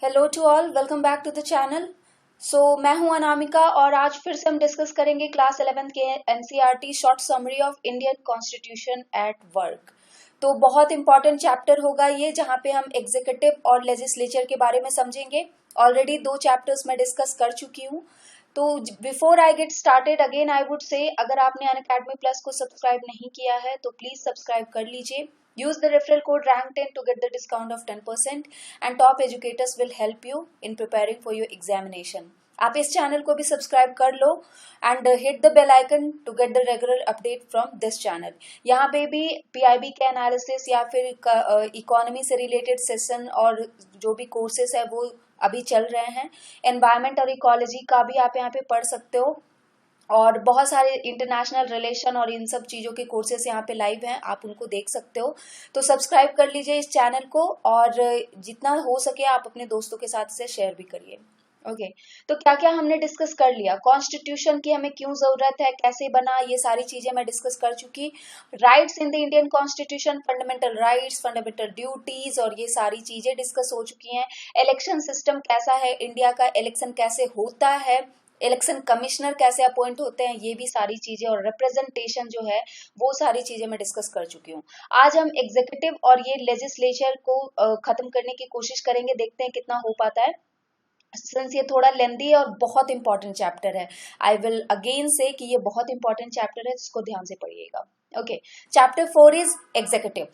Hello to all, welcome back to the channel. मैं हूं अनामिका और आज फिर से हम डिस्कस करेंगे क्लास 11th के NCERT short summary of Indian constitution at work. तो बहुत इंपॉर्टेंट चैप्टर होगा ये, जहां पे हम एग्जीक्यूटिव और लेजिस्लेचर के बारे में समझेंगे। ऑलरेडी 2 चैप्टर्स मैं डिस्कस कर चुकी हूँ। तो before I get started again I would say, अगर आपने अनअकैडमी प्लस को सब्सक्राइब नहीं किया है तो प्लीज सब्सक्राइब कर लीजिए। Use the referral code RANK10 to get the discount of 10% and top educators will help you in preparing for your examination. आप इस चैनल को भी सब्सक्राइब कर लो and hit the bell icon to get the regular update from this channel. यहाँ पे भी PIB के एनालिसिस या फिर इकोनॉमी से रिलेटेड सेशन और जो भी कोर्सेस है वो अभी चल रहे हैं। एनवायरमेंट और इकोलॉजी का भी आप यहाँ पे पढ़ सकते हो और बहुत सारे इंटरनेशनल रिलेशन और इन सब चीज़ों के कोर्सेस यहाँ पे लाइव हैं, आप उनको देख सकते हो। तो सब्सक्राइब कर लीजिए इस चैनल को और जितना हो सके आप अपने दोस्तों के साथ से शेयर भी करिए। ओके, तो क्या क्या हमने डिस्कस कर लिया। कॉन्स्टिट्यूशन की हमें क्यों जरूरत है, कैसे बना, ये सारी चीजें मैं डिस्कस कर चुकी। Rights in the Indian constitution, fundamental rights, fundamental duties और ये सारी चीजें डिस्कस हो चुकी हैं। इलेक्शन सिस्टम कैसा है इंडिया का, इलेक्शन कैसे होता है, इलेक्शन कमिश्नर कैसे अपॉइंट होते हैं, ये भी सारी चीजें, और रिप्रेजेंटेशन जो है वो सारी चीजें मैं डिस्कस कर चुकी हूँ। आज हम एग्जीक्यूटिव और ये लेजिस्लेचर को खत्म करने की कोशिश करेंगे, देखते हैं कितना हो पाता है। सिंस ये थोड़ा लेंदी है और बहुत इंपॉर्टेंट चैप्टर है, आई विल अगेन से कि ये बहुत इंपॉर्टेंट चैप्टर है, इसको ध्यान से पढ़िएगा। Okay, chapter 4 is executive.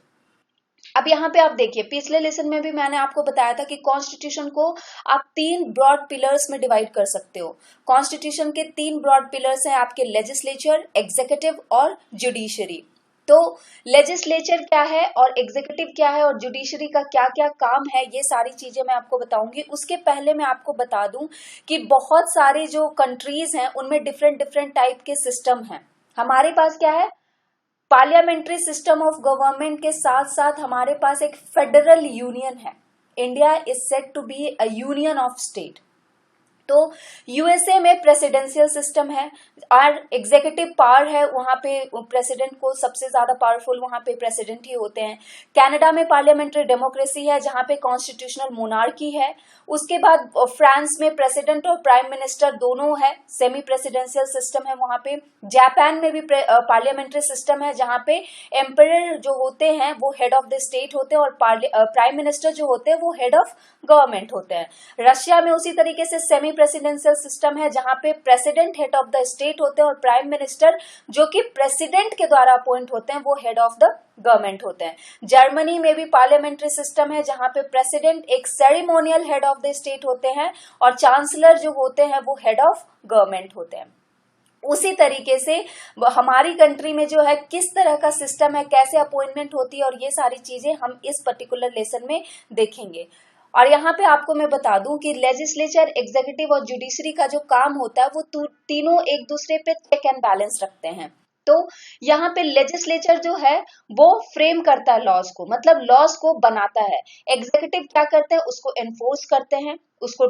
अब यहाँ पे आप देखिए, पिछले लेसन में भी मैंने आपको बताया था कि कॉन्स्टिट्यूशन को आप 3 ब्रॉड पिलर्स में डिवाइड कर सकते हो। कॉन्स्टिट्यूशन के 3 ब्रॉड पिलर्स हैं आपके, लेजिस्लेचर, एग्जीक्यूटिव और जुडिशरी। तो लेजिस्लेचर क्या है और एग्जीक्यूटिव क्या है और जुडिशरी का क्या क्या काम है, ये सारी चीजें मैं आपको बताऊंगी। उसके पहले मैं आपको बता दूं कि बहुत सारे जो कंट्रीज हैं उनमें डिफरेंट डिफरेंट टाइप के सिस्टम हैं। हमारे पास क्या है, पार्लियामेंट्री सिस्टम ऑफ गवर्नमेंट के साथ साथ हमारे पास एक फेडरल यूनियन है। India is said to be a union of state. तो यूएसए में प्रेसिडेंशियल सिस्टम है और एग्जीक्यूटिव पावर है, वहां पे प्रेसिडेंट को सबसे ज्यादा पावरफुल वहां पे प्रेसिडेंट ही होते हैं। कनाडा में पार्लियामेंट्री डेमोक्रेसी है जहां पे कॉन्स्टिट्यूशनल मोनार्की है। उसके बाद फ्रांस में प्रेसिडेंट और प्राइम मिनिस्टर दोनों है, सेमी प्रेसिडेंशियल सिस्टम है वहां पे। जापान में भी पार्लियामेंट्री सिस्टम है जहां पे एम्परर जो होते हैं वो हेड ऑफ द स्टेट होते हैं और प्राइम मिनिस्टर जो होते हैं वो हेड ऑफ गवर्नमेंट होते हैं। रशिया में उसी तरीके से सेमी प्रेसिडेंशियल सिस्टम है जहां पे president head of the state होते हैं और प्राइम मिनिस्टर जो कि प्रेसिडेंट के द्वारा अपॉइंट होते हैं वो हेड ऑफ द गवर्नमेंट होते हैं। जर्मनी में भी पार्लियामेंट्री सिस्टम है जहां पे प्रेसिडेंट एक ceremonial head of the state होते हैं और चांसलर जो होते हैं वो हेड ऑफ गवर्नमेंट होते हैं। उसी तरीके से हमारी कंट्री में जो है किस तरह का सिस्टम है, कैसे अपॉइंटमेंट होती है और ये सारी चीजें हम इस पर्टिकुलर लेसन में देखेंगे। और यहाँ पे आपको मैं बता दूं कि लेजिस्लेचर, एग्जीक्यूटिव और जुडिशरी का जो काम होता है वो तीनों एक दूसरे पे चेक एंड बैलेंस रखते हैं। तो यहाँ पे लेजिस्लेचर जो है वो फ्रेम करता है लॉज को, मतलब लॉज को बनाता है। एग्जीक्यूटिव क्या करते हैं, उसको एनफोर्स करते हैं, उसको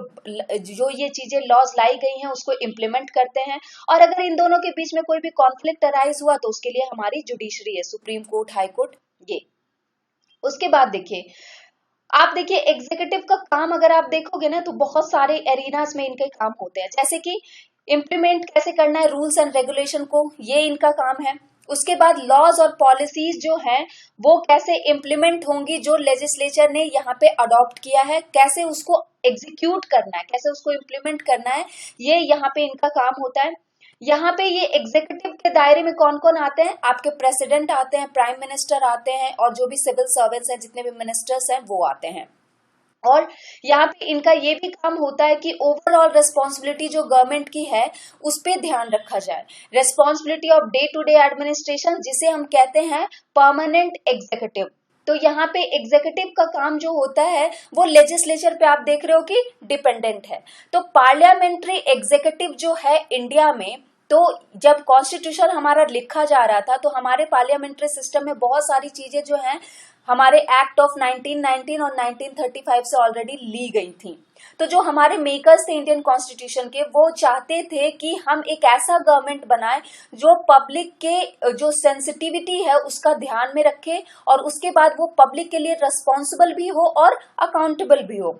जो ये चीजें लॉज लाई गई हैं उसको इम्प्लीमेंट करते हैं। और अगर इन दोनों के बीच में कोई भी कॉन्फ्लिक्ट अराइज हुआ तो उसके लिए हमारी जुडिशरी है, सुप्रीम कोर्ट, हाई कोर्ट, ये। उसके बाद देखिए, आप देखिए एग्जीक्यूटिव का काम अगर आप देखोगे ना तो बहुत सारे एरिनास में इनके काम होते हैं, जैसे कि इम्प्लीमेंट कैसे करना है रूल्स एंड रेगुलेशन को, ये इनका काम है। उसके बाद लॉज और पॉलिसीज जो हैं वो कैसे इम्प्लीमेंट होंगी, जो लेजिस्लेचर ने यहाँ पे अडॉप्ट किया है, कैसे उसको एग्जीक्यूट करना है, कैसे उसको इम्प्लीमेंट करना है, ये यहाँ पे इनका काम होता है। यहाँ पे ये एग्जीक्यूटिव के दायरे में कौन कौन आते हैं, आपके प्रेसिडेंट आते हैं, प्राइम मिनिस्टर आते हैं और जो भी सिविल सर्वेंट्स हैं, जितने भी मिनिस्टर्स हैं वो आते हैं। और यहाँ पे इनका ये भी काम होता है कि ओवरऑल रिस्पॉन्सिबिलिटी जो गवर्नमेंट की है उस पर ध्यान रखा जाए। Responsibility of day to day administration, जिसे हम कहते हैं परमानेंट एग्जीक्यूटिव। तो यहाँ पे एग्जीक्यूटिव का काम जो होता है वो लेजिस्लेचर पे आप देख रहे हो कि डिपेंडेंट है। तो पार्लियामेंट्री एग्जीक्यूटिव जो है इंडिया में, तो जब कॉन्स्टिट्यूशन हमारा लिखा जा रहा था तो हमारे पार्लियामेंट्री सिस्टम में बहुत सारी चीजें जो हैं हमारे एक्ट ऑफ 1919 और 1935 से ऑलरेडी ली गई थी। तो जो हमारे मेकर्स थे इंडियन कॉन्स्टिट्यूशन के, वो चाहते थे कि हम एक ऐसा गवर्नमेंट बनाएं जो पब्लिक के जो सेंसिटिविटी है उसका ध्यान में रखे और उसके बाद वो पब्लिक के लिए रिस्पॉन्सिबल भी हो और अकाउंटेबल भी हो।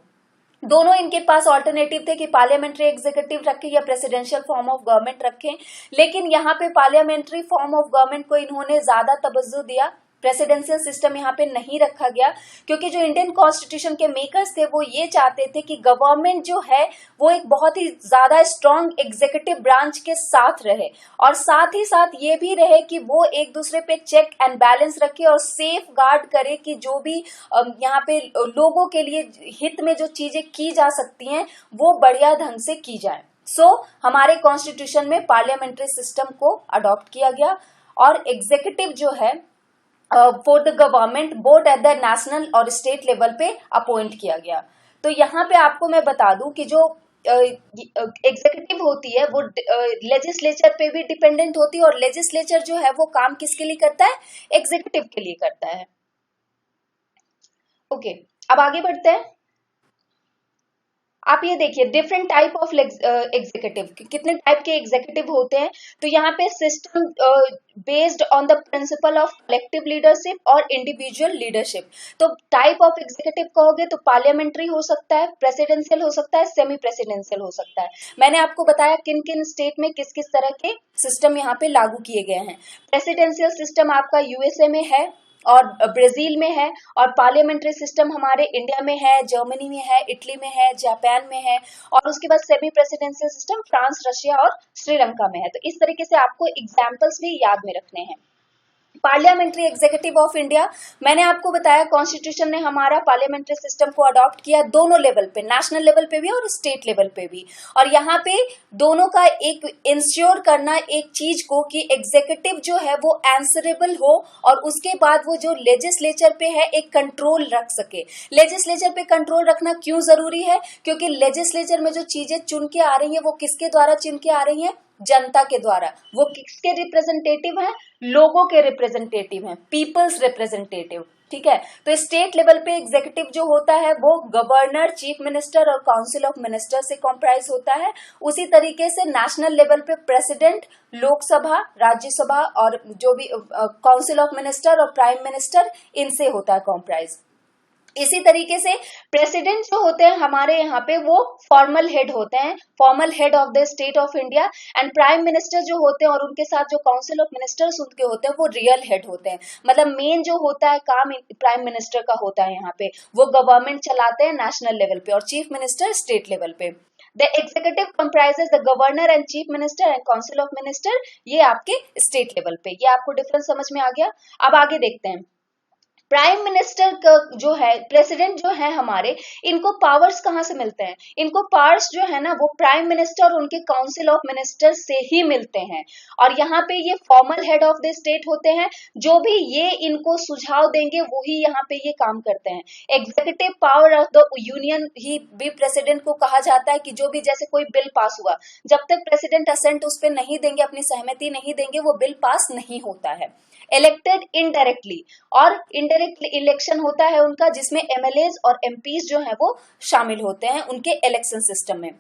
दोनों इनके पास ऑल्टरनेटिव थे कि पार्लियामेंट्री एग्जीक्यूटिव रखें या प्रेसिडेंशियल फॉर्म ऑफ गवर्नमेंट रखें, लेकिन यहाँ पे पार्लियामेंट्री फॉर्म ऑफ गवर्नमेंट को इन्होंने ज्यादा तवज्जो दिया, प्रेसिडेंशियल सिस्टम यहाँ पे नहीं रखा गया, क्योंकि जो इंडियन कॉन्स्टिट्यूशन के मेकर्स थे वो ये चाहते थे कि गवर्नमेंट जो है वो एक बहुत ही ज्यादा स्ट्रॉन्ग एग्जीक्यूटिव ब्रांच के साथ रहे, और साथ ही साथ ये भी रहे कि वो एक दूसरे पे चेक एंड बैलेंस रखे और सेफ गार्ड करे कि जो भी यहाँ पे लोगों के लिए हित में जो चीजें की जा सकती हैं वो बढ़िया ढंग से की जाए। हमारे कॉन्स्टिट्यूशन में पार्लियामेंट्री सिस्टम को अडॉप्ट किया गया और एग्जीक्यूटिव जो है for the government both at the national और स्टेट लेवल पे अपॉइंट किया गया। तो यहाँ पे आपको मैं बता दूं कि जो एग्जीक्यूटिव होती है वो लेजिस्लेचर पे भी डिपेंडेंट होती है, और लेजिस्लेचर जो है वो काम किसके लिए करता है, एग्जीक्यूटिव के लिए करता है। ओके, अब आगे बढ़ते हैं। आप ये देखिए डिफरेंट टाइप ऑफ एग्जीक्यूटिव, कितने टाइप के एग्जीक्यूटिव होते हैं। तो यहाँ पे system based on the principle of collective leadership और इंडिविजुअल लीडरशिप। तो टाइप ऑफ एग्जीक्यूटिव कहोगे तो पार्लियामेंट्री हो सकता है, प्रेसिडेंशियल हो सकता है, सेमी प्रेसिडेंशियल हो सकता है। मैंने आपको बताया किन किन स्टेट में किस किस तरह के सिस्टम यहाँ पे लागू किए गए हैं। प्रेसिडेंशियल सिस्टम आपका यूएसए में है और ब्राजील में है, और पार्लियामेंट्री सिस्टम हमारे इंडिया में है, जर्मनी में है, इटली में है, जापान में है, और उसके बाद semi presidential system France, Russia और श्रीलंका में है। तो इस तरीके से आपको एग्जाम्पल्स भी याद में रखने हैं। पार्लियामेंट्री एग्जीक्यूटिव ऑफ इंडिया, मैंने आपको बताया कॉन्स्टिट्यूशन ने हमारा पार्लियामेंट्री सिस्टम को अडॉप्ट किया दोनों लेवल पे, नेशनल लेवल पे भी और स्टेट लेवल पे भी। और यहाँ पे दोनों का एक इंश्योर करना एक चीज को कि एग्जीक्यूटिव जो है वो आंसरेबल हो, और उसके बाद वो जो लेजिस्लेचर पे है एक कंट्रोल रख सके। लेजिस्लेचर पे कंट्रोल रखना क्यों जरूरी है, क्योंकि लेजिस्लेचर में जो चीजें चुन के आ रही है वो किसके द्वारा चुन के आ रही है, जनता के द्वारा। वो किसके रिप्रेजेंटेटिव हैं, लोगों के रिप्रेजेंटेटिव हैं, पीपल्स रिप्रेजेंटेटिव। ठीक है, तो स्टेट लेवल पे एग्जीक्यूटिव जो होता है वो गवर्नर, चीफ मिनिस्टर और काउंसिल ऑफ मिनिस्टर से कॉम्प्राइज होता है। उसी तरीके से नेशनल लेवल पे प्रेसिडेंट, लोकसभा, राज्यसभा और जो भी काउंसिल ऑफ मिनिस्टर और प्राइम मिनिस्टर, इनसे होता है कॉम्प्राइज। इसी तरीके से प्रेसिडेंट जो होते हैं हमारे यहाँ पे वो फॉर्मल हेड होते हैं, formal head of the state of India. And prime minister जो होते हैं और उनके साथ जो काउंसिल ऑफ मिनिस्टर्स उनके होते हैं वो रियल हेड होते हैं। मतलब मेन जो होता है काम प्राइम मिनिस्टर का होता है यहाँ पे, वो गवर्नमेंट चलाते हैं नेशनल लेवल पे, और चीफ मिनिस्टर स्टेट लेवल पे। The executive comprises the governor and chief minister and council of minister, ये आपके स्टेट लेवल पे। ये आपको डिफरेंस समझ में आ गया। अब आगे देखते हैं। प्राइम मिनिस्टर का जो है, प्रेसिडेंट जो है हमारे, इनको पावर्स कहाँ से मिलते हैं, इनको पावर्स जो है ना वो प्राइम मिनिस्टर और उनके काउंसिल ऑफ मिनिस्टर से ही मिलते हैं। और यहाँ पे ये formal head of the state होते हैं, जो भी ये इनको सुझाव देंगे वही यहाँ पे ये काम करते हैं। Executive power of the union ही भी प्रेसिडेंट को कहा जाता है कि जो भी, जैसे कोई बिल पास हुआ, जब तक प्रेसिडेंट असेंट उस पर नहीं देंगे, अपनी सहमति नहीं देंगे, वो बिल पास नहीं होता है। इलेक्टेड इनडायरेक्टली, और इनडायरेक्ट इलेक्शन होता है उनका, जिसमें एमएलएज और एमपीज जो है वो शामिल होते हैं उनके इलेक्शन सिस्टम में।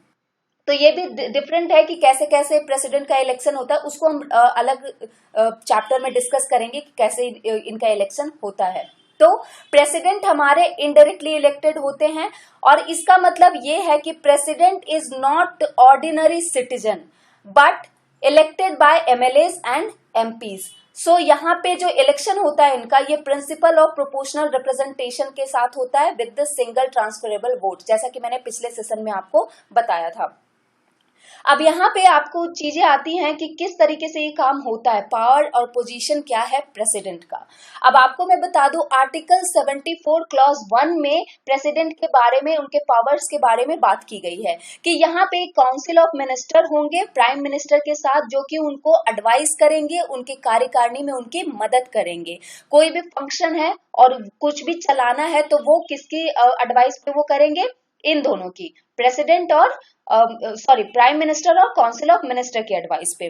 तो ये भी डिफरेंट है कि कैसे कैसे प्रेसिडेंट का इलेक्शन होता है, उसको हम अलग चैप्टर में डिस्कस करेंगे कि कैसे इनका इलेक्शन होता है। तो प्रेसिडेंट हमारे इनडायरेक्टली इलेक्टेड होते हैं, और इसका मतलब ये है कि president is not ordinary citizen but elected by MLAs and MPs. So यहाँ पे जो इलेक्शन होता है इनका, ये प्रिंसिपल ऑफ प्रोपोर्शनल रिप्रेजेंटेशन के साथ होता है with the single transferable vote, जैसा कि मैंने पिछले सेशन में आपको बताया था। अब यहाँ पे आपको चीजें आती हैं कि किस तरीके से ये काम होता है, पावर और पोजीशन क्या है प्रेसिडेंट का। अब आपको मैं बता दूं, आर्टिकल 74 क्लॉज 1 में प्रेसिडेंट के बारे में, उनके पावर्स के बारे में बात की गई है कि यहाँ पे एक काउंसिल ऑफ मिनिस्टर होंगे प्राइम मिनिस्टर के साथ, जो कि उनको एडवाइस करेंगे, उनके कार्यकारिणी में उनकी मदद करेंगे। कोई भी फंक्शन है और कुछ भी चलाना है तो वो किसकी एडवाइस पे वो करेंगे, इन दोनों की, प्रेसिडेंट और प्राइम मिनिस्टर और काउंसिल ऑफ मिनिस्टर की एडवाइस पे।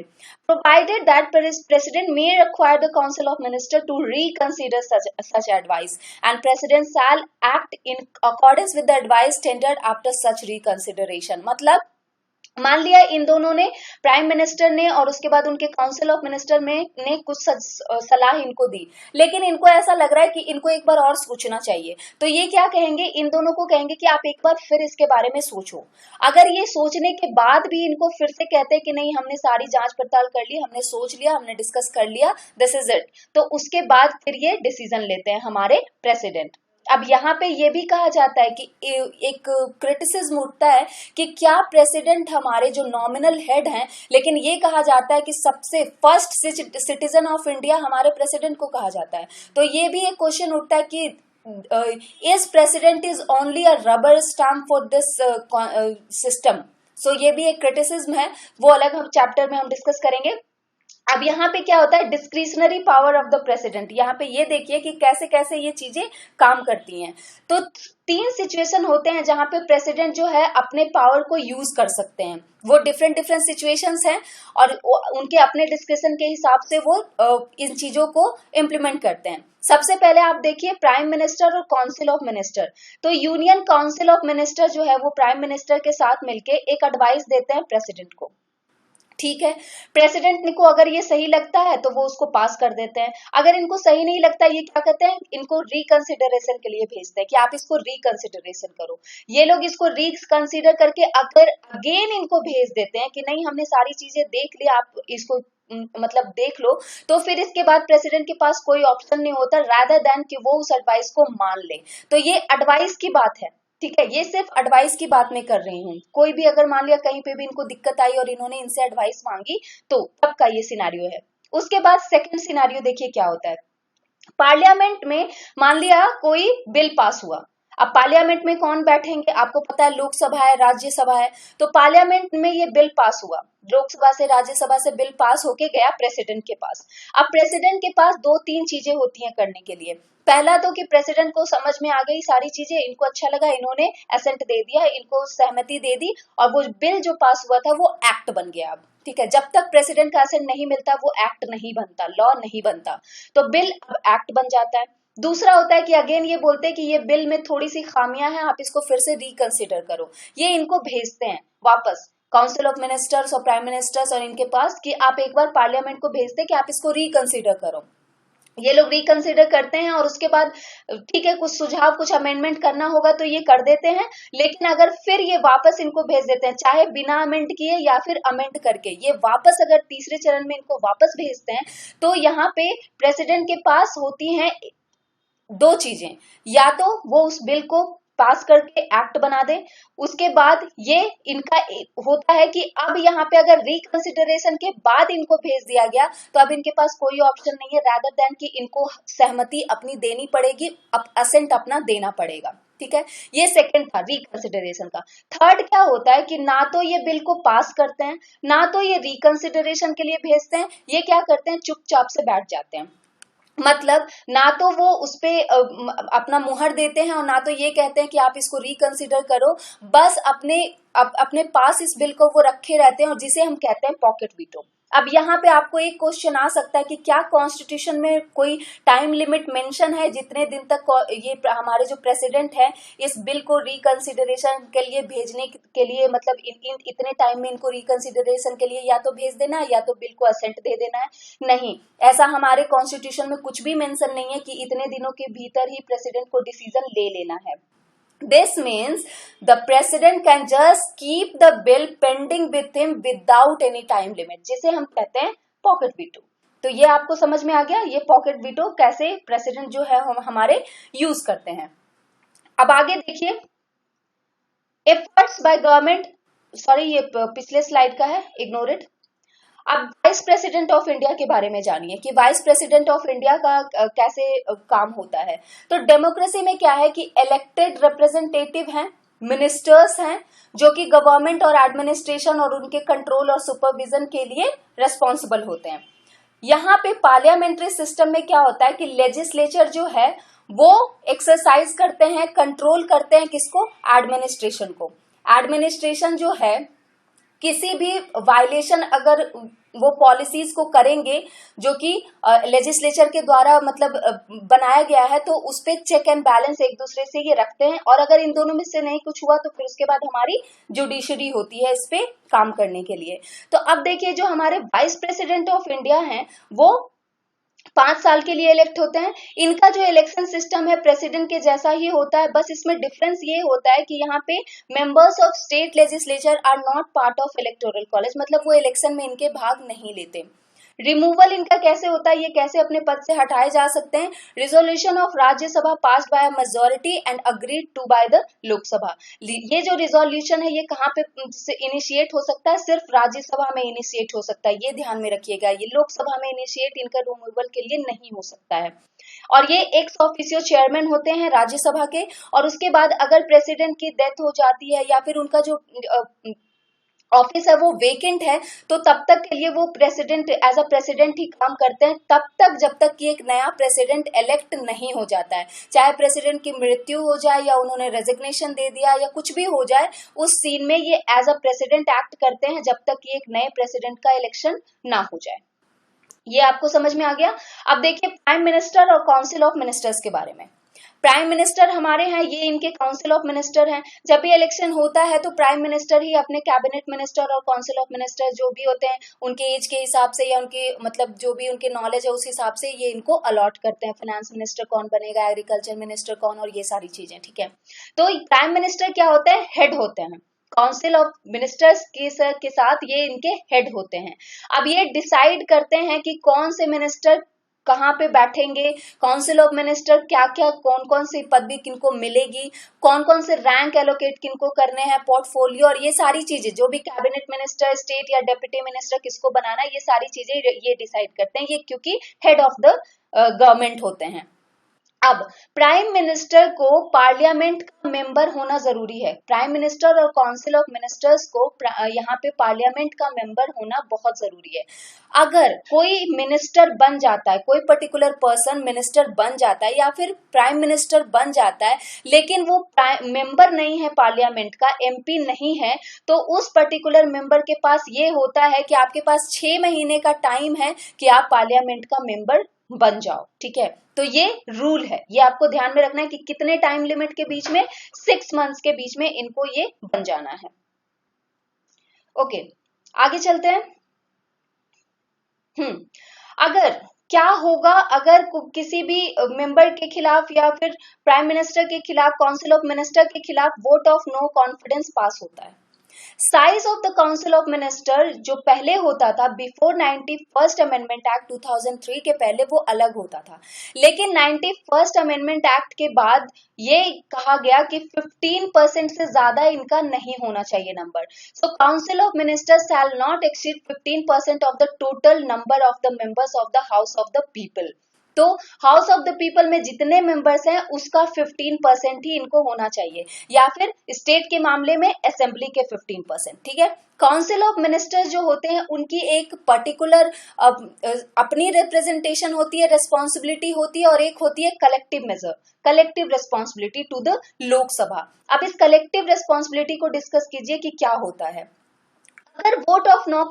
Provided that president may require the council of minister to reconsider such advice and president shall act in accordance with the advice tendered after such reconsideration. मतलब मान लिया इन दोनों ने, prime minister ने और उसके बाद उनके काउंसिल ऑफ मिनिस्टर में ने कुछ सलाह इनको दी, लेकिन इनको ऐसा लग रहा है कि इनको एक बार और सोचना चाहिए। तो ये क्या कहेंगे, इन दोनों को कहेंगे कि आप एक बार फिर इसके बारे में सोचो। अगर ये सोचने के बाद भी इनको फिर से कहते हैं कि नहीं हमने सारी जांच पड़ताल कर ली, हमने सोच लिया, हमने डिस्कस कर लिया, दिस इज इट, तो उसके बाद फिर ये डिसीजन लेते हैं हमारे प्रेसिडेंट। अब यहाँ पे ये भी कहा जाता है कि एक क्रिटिसिज्म उठता है कि क्या प्रेसिडेंट हमारे जो नॉमिनल हेड हैं, लेकिन ये कहा जाता है कि सबसे फर्स्ट सिटीजन ऑफ इंडिया हमारे प्रेसिडेंट को कहा जाता है। तो ये भी एक क्वेश्चन उठता है कि is president is only a rubber stamp for this system. So ये भी एक क्रिटिसिज्म है, वो अलग हम चैप्टर में हम डिस्कस करेंगे। अब यहाँ पे क्या होता है, discretionary power of the president. यहाँ पे ये देखिए कि कैसे कैसे ये चीजें काम करती हैं। तो 3 सिचुएशन होते हैं जहां पे प्रेसिडेंट जो है अपने पावर को यूज कर सकते हैं। वो डिफरेंट डिफरेंट सिचुएशंस हैं और उनके अपने डिस्क्रिप्शन के हिसाब से वो इन चीजों को इम्प्लीमेंट करते हैं। सबसे पहले आप देखिए प्राइम मिनिस्टर और काउंसिल ऑफ मिनिस्टर। तो यूनियन काउंसिल ऑफ मिनिस्टर जो है वो प्राइम मिनिस्टर के साथ मिलके एक एडवाइस देते हैं प्रेसिडेंट को। ठीक है, प्रेसिडेंट को अगर ये सही लगता है तो वो उसको पास कर देते हैं। अगर इनको सही नहीं लगता, ये क्या कहते हैं, इनको रिकंसिडरेशन के लिए भेजते हैं कि आप इसको रिकंसिडरेशन करो। ये लोग इसको रिकंसिडर करके अगर अगेन इनको भेज देते हैं कि नहीं हमने सारी चीजें देख ली, आप इसको मतलब देख लो, तो फिर इसके बाद प्रेसिडेंट के पास कोई ऑप्शन नहीं होता रादर देन कि वो उस एडवाइस को मान ले। तो ये एडवाइस की बात है, ठीक है, ये सिर्फ एडवाइस की बात मैं कर रही हूँ। कोई भी अगर मान लिया कहीं पे भी इनको दिक्कत आई और इन्होंने इनसे एडवाइस मांगी, तो तब का ये सिनारियो है। उसके बाद सेकंड सिनारियो देखिए क्या होता है। पार्लियामेंट में मान लिया कोई बिल पास हुआ। अब पार्लियामेंट में कौन बैठेंगे, आपको पता है लोकसभा है, राज्यसभा है। तो पार्लियामेंट में ये बिल पास हुआ, लोकसभा से राज्यसभा से बिल पास होके गया प्रेसिडेंट के पास। अब प्रेसिडेंट के पास 2-3 चीजें होती हैं करने के लिए। पहला तो कि प्रेसिडेंट को समझ में आ गई सारी चीजें, इनको अच्छा लगा, इन्होंने एसेंट दे दिया, इनको सहमति दे दी और वो बिल जो पास हुआ था वो एक्ट बन गया। अब ठीक है, जब तक प्रेसिडेंट का एसेंट नहीं मिलता वो एक्ट नहीं बनता, लॉ नहीं बनता। तो बिल अब एक्ट बन जाता है। दूसरा होता है कि अगेन ये बोलते हैं कि ये बिल में थोड़ी सी खामियां हैं, आप इसको फिर से रिकंसिडर करो। ये इनको भेजते हैं वापस काउंसिल ऑफ मिनिस्टर्स और प्राइम मिनिस्टर्स और इनके पास कि आप एक बार पार्लियामेंट को भेजते हैं कि आप इसको रिकंसिडर करो। ये लोग रिकंसिडर करते हैं और उसके बाद ठीक है कुछ सुझाव कुछ अमेंडमेंट करना होगा तो ये कर देते हैं। लेकिन अगर फिर ये वापस इनको भेज देते हैं, चाहे बिना अमेंड किए या फिर अमेंड करके, ये वापस अगर तीसरे चरण में इनको वापस भेजते हैं, तो यहाँ पे प्रेसिडेंट के पास होती हैं 2 चीजें। या तो वो उस बिल को पास करके एक्ट बना दे, उसके बाद ये इनका होता है कि अब यहाँ पे अगर रिकंसिडरेशन के बाद इनको भेज दिया गया तो अब इनके पास कोई ऑप्शन नहीं है रादर देन कि इनको सहमति अपनी देनी पड़ेगी, अब असेंट अपना देना पड़ेगा। ठीक है, ये सेकंड था रिकंसिडरेशन का। थर्ड क्या होता है कि ना तो ये बिल को पास करते हैं, ना तो ये रिकंसिडरेशन के लिए भेजते हैं, ये क्या करते हैं चुपचाप से बैठ जाते हैं। मतलब ना तो वो उसपे अपना मुहर देते हैं और ना तो ये कहते हैं कि आप इसको रिकंसिडर करो, बस अपने पास इस बिल को वो रखे रहते हैं और जिसे हम कहते हैं पॉकेट वीटो। अब यहाँ पे आपको एक क्वेश्चन आ सकता है कि क्या कॉन्स्टिट्यूशन में कोई टाइम लिमिट मेंशन है जितने दिन तक ये हमारे जो प्रेसिडेंट है इस बिल को रिकंसिडरेशन के लिए भेजने के लिए, मतलब इतने टाइम में इनको रिकंसिडरेशन के लिए या तो भेज देना है या तो बिल को असेंट दे देना है। नहीं, ऐसा हमारे कॉन्स्टिट्यूशन में कुछ भी मेंशन नहीं है कि इतने दिनों के भीतर ही प्रेसिडेंट को डिसीजन ले लेना है। This means the president can just keep the bill pending with him without any time limit, जिसे हम कहते हैं पॉकेट वीटो। तो ये आपको समझ में आ गया, ये पॉकेट वीटो कैसे प्रेसिडेंट जो है हम हमारे यूज करते हैं। अब आगे देखिए एफर्ट्स बाय गवर्नमेंट, सॉरी ये पिछले स्लाइड का है, इग्नोर इट। अब वाइस प्रेसिडेंट ऑफ इंडिया के बारे में जानिए कि वाइस प्रेसिडेंट ऑफ इंडिया का कैसे काम होता है। तो डेमोक्रेसी में क्या है कि इलेक्टेड रिप्रेजेंटेटिव हैं, मिनिस्टर्स हैं जो कि गवर्नमेंट और एडमिनिस्ट्रेशन और उनके कंट्रोल और सुपरविजन के लिए रेस्पॉन्सिबल होते हैं। यहाँ पे पार्लियामेंट्री सिस्टम में क्या होता है कि लेजिस्लेचर जो है वो एक्सरसाइज करते हैं, कंट्रोल करते हैं किसको, एडमिनिस्ट्रेशन को। एडमिनिस्ट्रेशन जो है किसी भी वायलेशन अगर वो पॉलिसीज को करेंगे जो कि लेजिस्लेचर के द्वारा मतलब बनाया गया है, तो उस पे चेक एंड बैलेंस एक दूसरे से ये रखते हैं। और अगर इन दोनों में से नहीं कुछ हुआ तो फिर उसके बाद हमारी जुडिशरी होती है इस पे काम करने के लिए। तो अब देखिए जो हमारे वाइस प्रेसिडेंट ऑफ इंडिया हैं वो 5 साल के लिए इलेक्ट होते हैं। इनका जो इलेक्शन सिस्टम है प्रेसिडेंट के जैसा ही होता है, बस इसमें डिफरेंस ये होता है कि यहाँ पे members of state legislature are not part of electoral college, मतलब वो इलेक्शन में इनके भाग नहीं लेते। रिमूवल इनका कैसे होता है, ये कैसे अपने पद से हटाए जा सकते हैं? Resolution of Rajya Sabha pass by majority and agreed to by the Lok Sabha. ये जो रिजोल्यूशन है ये कहाँ पे इनिशिएट हो सकता है? सिर्फ राज्यसभा में इनिशिएट हो सकता है, ये ध्यान में रखिएगा। ये लोकसभा में इनिशिएट इनका रिमूवल के लिए नहीं हो सकता है। और ये एक्स ऑफिशियो चेयरमैन होते हैं राज्यसभा के। और उसके बाद अगर प्रेसिडेंट की डेथ हो जाती है या फिर उनका जो ऑफिस है वो वेकेंट है, तो तब तक के लिए वो प्रेसिडेंट एज अ प्रेसिडेंट ही काम करते हैं, तब तक जब तक कि एक नया प्रेसिडेंट इलेक्ट नहीं हो जाता है। चाहे प्रेसिडेंट की मृत्यु हो जाए या उन्होंने रेजिग्नेशन दे दिया या कुछ भी हो जाए, उस सीन में ये एज अ प्रेसिडेंट एक्ट करते हैं जब तक कि एक नए प्रेसिडेंट का इलेक्शन ना हो जाए। ये आपको समझ में आ गया। अब देखिए प्राइम मिनिस्टर और काउंसिल ऑफ मिनिस्टर्स के बारे में। प्राइम मिनिस्टर हमारे हैं, ये इनके काउंसिल ऑफ मिनिस्टर हैं। जब भी इलेक्शन होता है तो प्राइम मिनिस्टर ही अपने कैबिनेट मिनिस्टर और काउंसिल ऑफ मिनिस्टर जो भी होते हैं उनके एज के हिसाब से या उनके मतलब जो भी उनके नॉलेज है उस हिसाब से ये इनको अलॉट करते हैं। फाइनेंस मिनिस्टर कौन बनेगा, एग्रीकल्चर मिनिस्टर कौन, और ये सारी चीजें, ठीक है। तो प्राइम मिनिस्टर क्या होते हैं? हेड होते हैं। काउंसिल ऑफ मिनिस्टर्स के साथ ये इनके हेड होते हैं। अब ये डिसाइड करते हैं कि कौन से मिनिस्टर कहाँ पे बैठेंगे, काउंसिल ऑफ मिनिस्टर क्या क्या कौन कौन सी पदवी किनको मिलेगी, कौन कौन से रैंक एलोकेट किनको करने हैं, पोर्टफोलियो, और ये सारी चीजें जो भी कैबिनेट मिनिस्टर, स्टेट या डेप्यूटी मिनिस्टर किसको बनाना है, ये सारी चीजें ये डिसाइड करते हैं। ये क्योंकि हेड ऑफ द गवर्नमेंट होते हैं। अब प्राइम मिनिस्टर को पार्लियामेंट का मेंबर होना जरूरी है। प्राइम मिनिस्टर और काउंसिल ऑफ मिनिस्टर्स को यहाँ पे पार्लियामेंट का मेंबर होना बहुत जरूरी है। अगर कोई मिनिस्टर बन जाता है, कोई पर्टिकुलर पर्सन मिनिस्टर बन जाता है या फिर प्राइम मिनिस्टर बन जाता है लेकिन वो मेंबर नहीं है पार्लियामेंट का, एमपी नहीं है, तो उस पर्टिकुलर मेंबर के पास ये होता है कि आपके पास 6 महीने का टाइम है कि आप पार्लियामेंट का मेंबर बन जाओ, ठीक है। तो ये रूल है, ये आपको ध्यान में रखना है कि कितने टाइम लिमिट के बीच में, 6 मंथ्स के बीच में इनको ये बन जाना है। ओके, आगे चलते हैं। अगर क्या होगा अगर किसी भी मेंबर के खिलाफ या फिर प्राइम मिनिस्टर के खिलाफ, काउंसिल ऑफ मिनिस्टर के खिलाफ वोट ऑफ नो कॉन्फिडेंस पास होता है। Size of the council of minister जो पहले होता था बिफोर 91st अमेंडमेंट एक्ट 2003 के पहले वो अलग होता था, लेकिन 91st अमेंडमेंट एक्ट के बाद ये कहा गया कि 15% से ज्यादा इनका नहीं होना चाहिए number. So council of ministers shall not exceed 15% of the total number of the members of the house of the people. तो हाउस ऑफ द पीपल में जितने मेंबर्स हैं उसका 15% ही इनको होना चाहिए, या फिर स्टेट के मामले में असेंबली के 15%, ठीक है। काउंसिल ऑफ मिनिस्टर्स जो होते हैं उनकी एक पर्टिकुलर अपनी रिप्रेजेंटेशन होती है, रिस्पॉन्सिबिलिटी होती है, और एक होती है collective major, collective responsibility to the Lok Sabha. अब इस कलेक्टिव रिस्पॉन्सिबिलिटी को डिस्कस कीजिए कि क्या होता है। अगर वोट ऑफ नो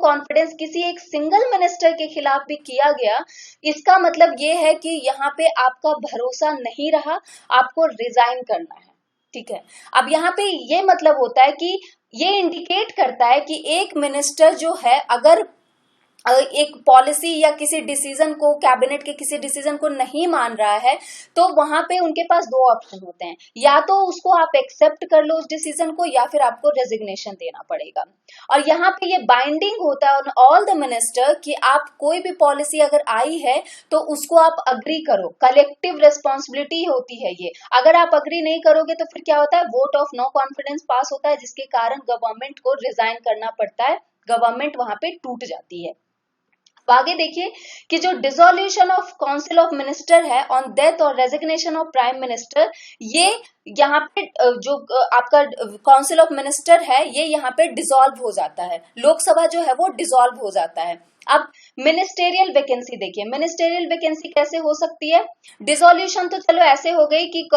कॉन्फिडेंस किसी एक सिंगल मिनिस्टर के खिलाफ भी किया गया, इसका मतलब ये है कि यहाँ पे आपका भरोसा नहीं रहा, आपको रिजाइन करना है, ठीक है। अब यहाँ पे ये मतलब होता है कि ये इंडिकेट करता है कि एक मिनिस्टर जो है अगर एक पॉलिसी या किसी डिसीजन को, कैबिनेट के किसी डिसीजन को नहीं मान रहा है, तो वहां पे उनके पास 2 ऑप्शन होते हैं, या तो उसको आप एक्सेप्ट कर लो उस डिसीजन को, या फिर आपको रेजिग्नेशन देना पड़ेगा। और यहाँ पे ये बाइंडिंग होता है ऑन ऑल द मिनिस्टर कि आप कोई भी पॉलिसी अगर आई है तो उसको आप अग्री करो, कलेक्टिव रिस्पॉन्सिबिलिटी होती है ये। अगर आप अग्री नहीं करोगे तो फिर क्या होता है, वोट ऑफ नो कॉन्फिडेंस पास होता है, जिसके कारण गवर्नमेंट को रिजाइन करना पड़ता है, गवर्नमेंट वहां पे टूट जाती है। आगे देखिए कि जो dissolution of council of minister है ऑन डेथ और रेजिग्नेशन ऑफ प्राइम मिनिस्टर, ये यहाँ पे जो आपका काउंसिल ऑफ मिनिस्टर है ये यहाँ पे डिसॉल्व हो जाता है, लोकसभा जो है वो डिसॉल्व हो जाता है। अब मिनिस्टेरियल वैकेंसी देखिए, मिनिस्टेरियल वैकेंसी कैसे हो सकती है? डिसोल्यूशन तो चलो ऐसे हो गई कि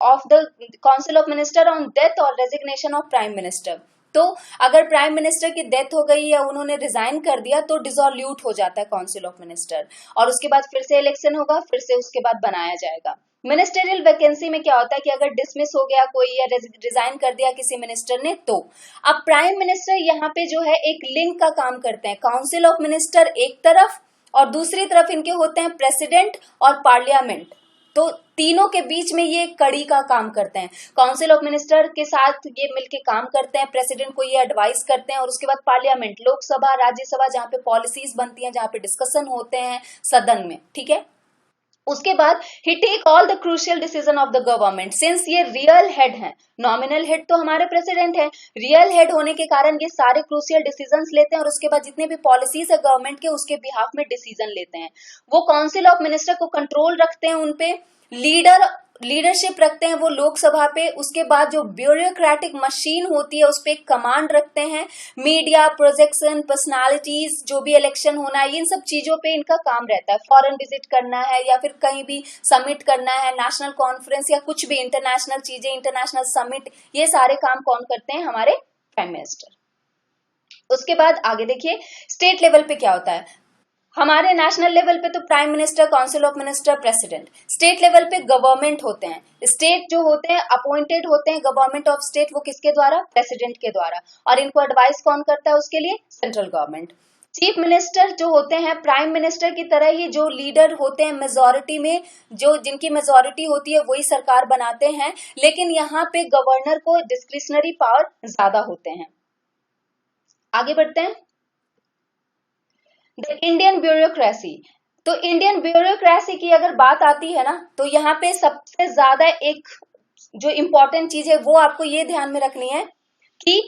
of the council of minister on death और रेजिग्नेशन ऑफ प्राइम मिनिस्टर, तो अगर प्राइम मिनिस्टर की डेथ हो गई या उन्होंने रिजाइन कर दिया तो डिसोल्यूट हो जाता है काउंसिल ऑफ मिनिस्टर, और उसके बाद फिर से इलेक्शन होगा, फिर से उसके बाद बनाया जाएगा। मिनिस्टरियल वैकेंसी में क्या होता है कि अगर डिसमिस हो गया कोई या रिजाइन कर दिया किसी मिनिस्टर ने, तो अब प्राइम मिनिस्टर यहाँ पे जो है एक लिंक का काम करते हैं। काउंसिल ऑफ मिनिस्टर एक तरफ और दूसरी तरफ इनके होते हैं प्रेसिडेंट और पार्लियामेंट, तो तीनों के बीच में ये कड़ी का काम करते हैं। काउंसिल ऑफ मिनिस्टर के साथ ये मिलके काम करते हैं, प्रेसिडेंट को ये एडवाइस करते हैं, और उसके बाद पार्लियामेंट, लोकसभा राज्यसभा, जहाँ पे पॉलिसीज बनती हैं, जहाँ पे डिस्कशन होते हैं सदन में, ठीक है। उसके बाद ही take all the crucial decision of the government, since ये रियल हेड हैं, नॉमिनल हेड तो हमारे प्रेसिडेंट हैं, रियल हेड होने के कारण ये सारे क्रूशियल डिसीजंस लेते हैं, और उसके बाद जितने भी पॉलिसीज है गवर्नमेंट के उसके बिहाफ में डिसीजन लेते हैं। वो काउंसिल ऑफ मिनिस्टर को कंट्रोल रखते हैं, उनपे लीडरशिप रखते हैं वो लोकसभा पे। उसके बाद जो ब्यूरोक्रेटिक मशीन होती है उस पर कमांड रखते हैं। मीडिया, प्रोजेक्शन, पर्सनालिटीज, जो भी इलेक्शन होना है, इन सब चीजों पे इनका काम रहता है। फॉरेन विजिट करना है या फिर कहीं भी समिट करना है, नेशनल कॉन्फ्रेंस या कुछ भी इंटरनेशनल चीजें, इंटरनेशनल समिट, ये सारे काम कौन करते हैं? हमारे प्राइम मिनिस्टर। उसके बाद आगे देखिए स्टेट लेवल पे क्या होता है। हमारे नेशनल लेवल पे तो prime minister, council of minister, president. State level पे गवर्नमेंट होते हैं, स्टेट जो होते हैं अपॉइंटेड होते हैं, गवर्नमेंट ऑफ स्टेट, वो किसके द्वारा? प्रेसिडेंट के द्वारा। और इनको एडवाइस कौन करता है उसके लिए? Central government. चीफ मिनिस्टर जो होते हैं प्राइम मिनिस्टर की तरह ही जो लीडर होते हैं मेजोरिटी में, जो जिनकी मेजोरिटी होती है वही सरकार बनाते हैं, लेकिन यहाँ पे गवर्नर को डिस्क्रिशनरी पावर ज्यादा होते हैं। आगे बढ़ते हैं। द इंडियन ब्यूरोक्रेसी, तो इंडियन ब्यूरोक्रेसी की अगर बात आती है ना, तो यहाँ पे सबसे ज्यादा एक जो इम्पोर्टेंट चीज है वो आपको ये ध्यान में रखनी है कि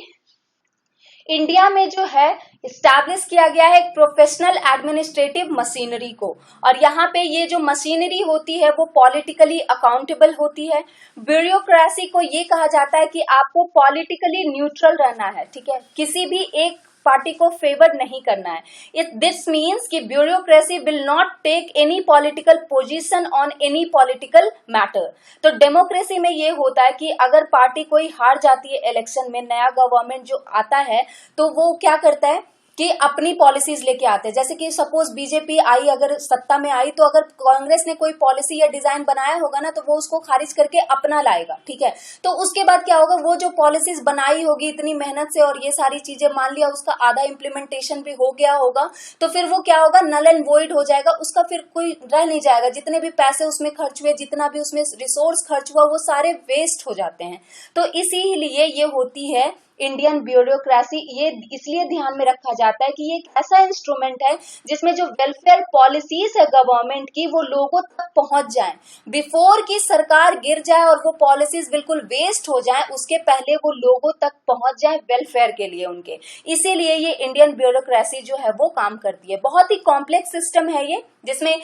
इंडिया में जो है इस्टेब्लिश किया गया है एक प्रोफेशनल एडमिनिस्ट्रेटिव मशीनरी को, और यहाँ पे ये जो मशीनरी होती है वो पॉलिटिकली अकाउंटेबल होती है। ब्यूरोक्रेसी को ये कहा जाता है कि आपको पॉलिटिकली न्यूट्रल रहना है, ठीक है, किसी भी एक पार्टी को फेवर नहीं करना है। दिस मीन्स कि bureaucracy will not take any political position on any political matter. तो डेमोक्रेसी में ये होता है कि अगर पार्टी कोई हार जाती है इलेक्शन में, नया गवर्नमेंट जो आता है, तो वो क्या करता है कि अपनी पॉलिसीज लेके आते हैं। जैसे कि सपोज बीजेपी आई, अगर सत्ता में आई, तो अगर कांग्रेस ने कोई पॉलिसी या डिजाइन बनाया होगा ना, तो वो उसको खारिज करके अपना लाएगा, ठीक है। तो उसके बाद क्या होगा, वो जो पॉलिसीज बनाई होगी इतनी मेहनत से और ये सारी चीजें, मान लिया उसका आधा इम्प्लीमेंटेशन भी हो गया होगा, तो फिर वो क्या होगा, नल एंड वॉइड हो जाएगा, उसका फिर कोई रह नहीं जाएगा। जितने भी पैसे उसमें खर्च हुए, जितना भी उसमें रिसोर्स खर्च हुआ, वो सारे वेस्ट हो जाते हैं। तो इसीलिए ये होती है इंडियन ब्यूरोक्रेसी। ये इसलिए ध्यान में रखा जाता है कि ये एक ऐसा इंस्ट्रूमेंट है जिसमें जो वेलफेयर पॉलिसीज है गवर्नमेंट की वो लोगों तक पहुंच जाए, बिफोर की सरकार गिर जाए और वो पॉलिसीज बिल्कुल वेस्ट हो जाए, उसके पहले वो लोगों तक पहुंच जाए वेलफेयर के लिए उनके। इसीलिए ये इंडियन ब्यूरोक्रेसी जो है वो काम करती है। बहुत ही कॉम्प्लेक्स सिस्टम है ये, जिसमें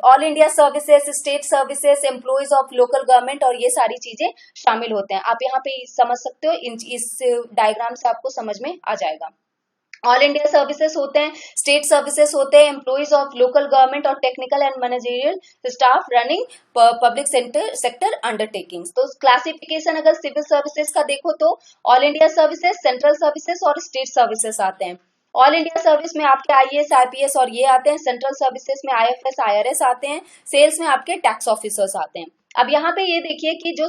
all India services, state services, employees of local government और ये सारी चीजें शामिल होते हैं। आप यहाँ पे समझ सकते हो, इस डायग्राम से आपको समझ में आ जाएगा। ऑल इंडिया सर्विसेज होते हैं, स्टेट सर्विसेज होते हैं, एम्प्लॉइज ऑफ लोकल गवर्नमेंट और technical and managerial staff running public sector undertakings. तो क्लासिफिकेशन अगर सिविल सर्विसेज का देखो तो all India services, central services और स्टेट सर्विसेज आते हैं। ऑल इंडिया सर्विस में आपके आईएएस, आईपीएस और ये आते हैं। सेंट्रल सर्विसेज में आईएफएस, आईआरएस आते हैं। सेल्स में आपके टैक्स ऑफिसर्स आते हैं। अब यहाँ पे ये देखिए कि जो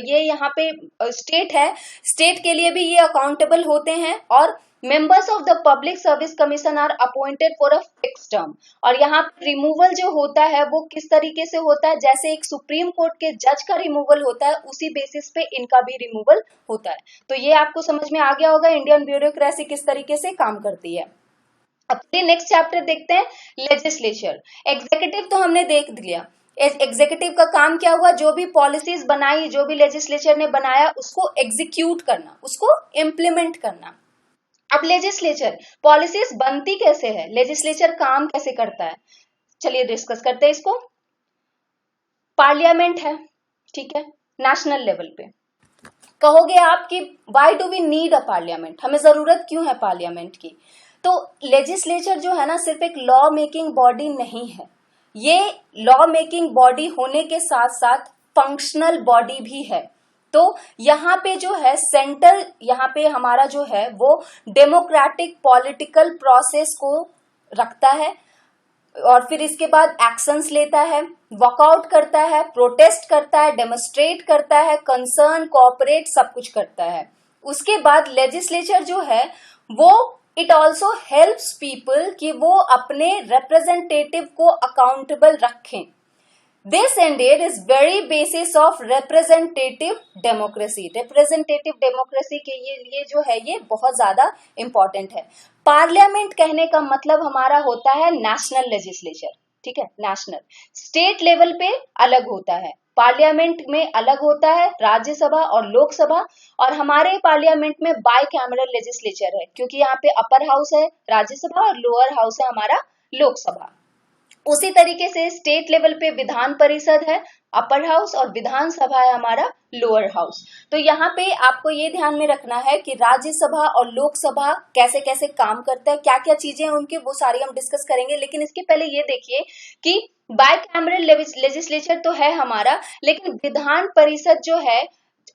ये यहाँ पे स्टेट है, स्टेट के लिए भी ये अकाउंटेबल होते हैं, और members of the public service commission are appointed for a fix term. और यहाँ पे रिमूवल जो होता है वो किस तरीके से होता है, जैसे एक सुप्रीम कोर्ट के जज का रिमूवल होता है, उसी बेसिस पे इनका भी रिमूवल होता है। तो ये आपको समझ में आ गया होगा इंडियन ब्यूरोक्रेसी किस तरीके से काम करती है। अब नेक्स्ट चैप्टर देखते हैं, लेजिस्लेचर। एग्जीक्यूटिव तो हमने देख लिया, एग्जीक्यूटिव का काम क्या हुआ, जो भी पॉलिसीज बनाई, जो भी लेजिस्लेचर ने बनाया उसको एग्जीक्यूट करना, उसको इम्प्लीमेंट करना। अब लेजिस्लेचर, पॉलिसीज बनती कैसे है, लेजिस्लेचर काम कैसे करता है, चलिए डिस्कस करते हैं इसको। पार्लियामेंट है, ठीक है, नेशनल लेवल पे। कहोगे आप कि why do we need a parliament, हमें जरूरत क्यों है पार्लियामेंट की। तो लेजिस्लेचर जो है ना सिर्फ एक लॉ मेकिंग बॉडी नहीं है, ये लॉ मेकिंग बॉडी होने के साथ साथ फंक्शनल बॉडी भी है। तो यहाँ पे जो है सेंटर, यहाँ पे हमारा जो है वो डेमोक्रेटिक पॉलिटिकल प्रोसेस को रखता है और फिर इसके बाद एक्शंस लेता है, वॉकआउट करता है, प्रोटेस्ट करता है, डेमोस्ट्रेट करता है, कंसर्न, कोऑपरेट, सब कुछ करता है। उसके बाद लेजिस्लेचर जो है वो इट ऑल्सो हेल्प्स पीपल कि वो अपने रिप्रेजेंटेटिव को अकाउंटेबल रखें। This indeed is very basis of representative democracy. Representative democracy के लिए जो है ये बहुत ज्यादा important है। पार्लियामेंट कहने का मतलब हमारा होता है नेशनल लेजिस्लेचर, ठीक है, नेशनल। स्टेट लेवल पे अलग होता है, पार्लियामेंट में अलग होता है राज्यसभा और लोकसभा, और हमारे पार्लियामेंट में बाई कैमरल लेजिस्लेचर है, क्योंकि यहाँ पे अपर हाउस है राज्यसभा और लोअर हाउस है हमारा लोकसभा। उसी तरीके से स्टेट लेवल पे विधान परिषद है अपर हाउस और विधानसभा है हमारा लोअर हाउस। तो यहाँ पे आपको ये ध्यान में रखना है कि राज्यसभा और लोकसभा कैसे कैसे काम करता है, क्या क्या चीजें हैं उनकी, वो सारी हम डिस्कस करेंगे। लेकिन इसके पहले ये देखिए कि बाय कैमरल लेजिस्लेचर तो है हमारा, लेकिन विधान परिषद जो है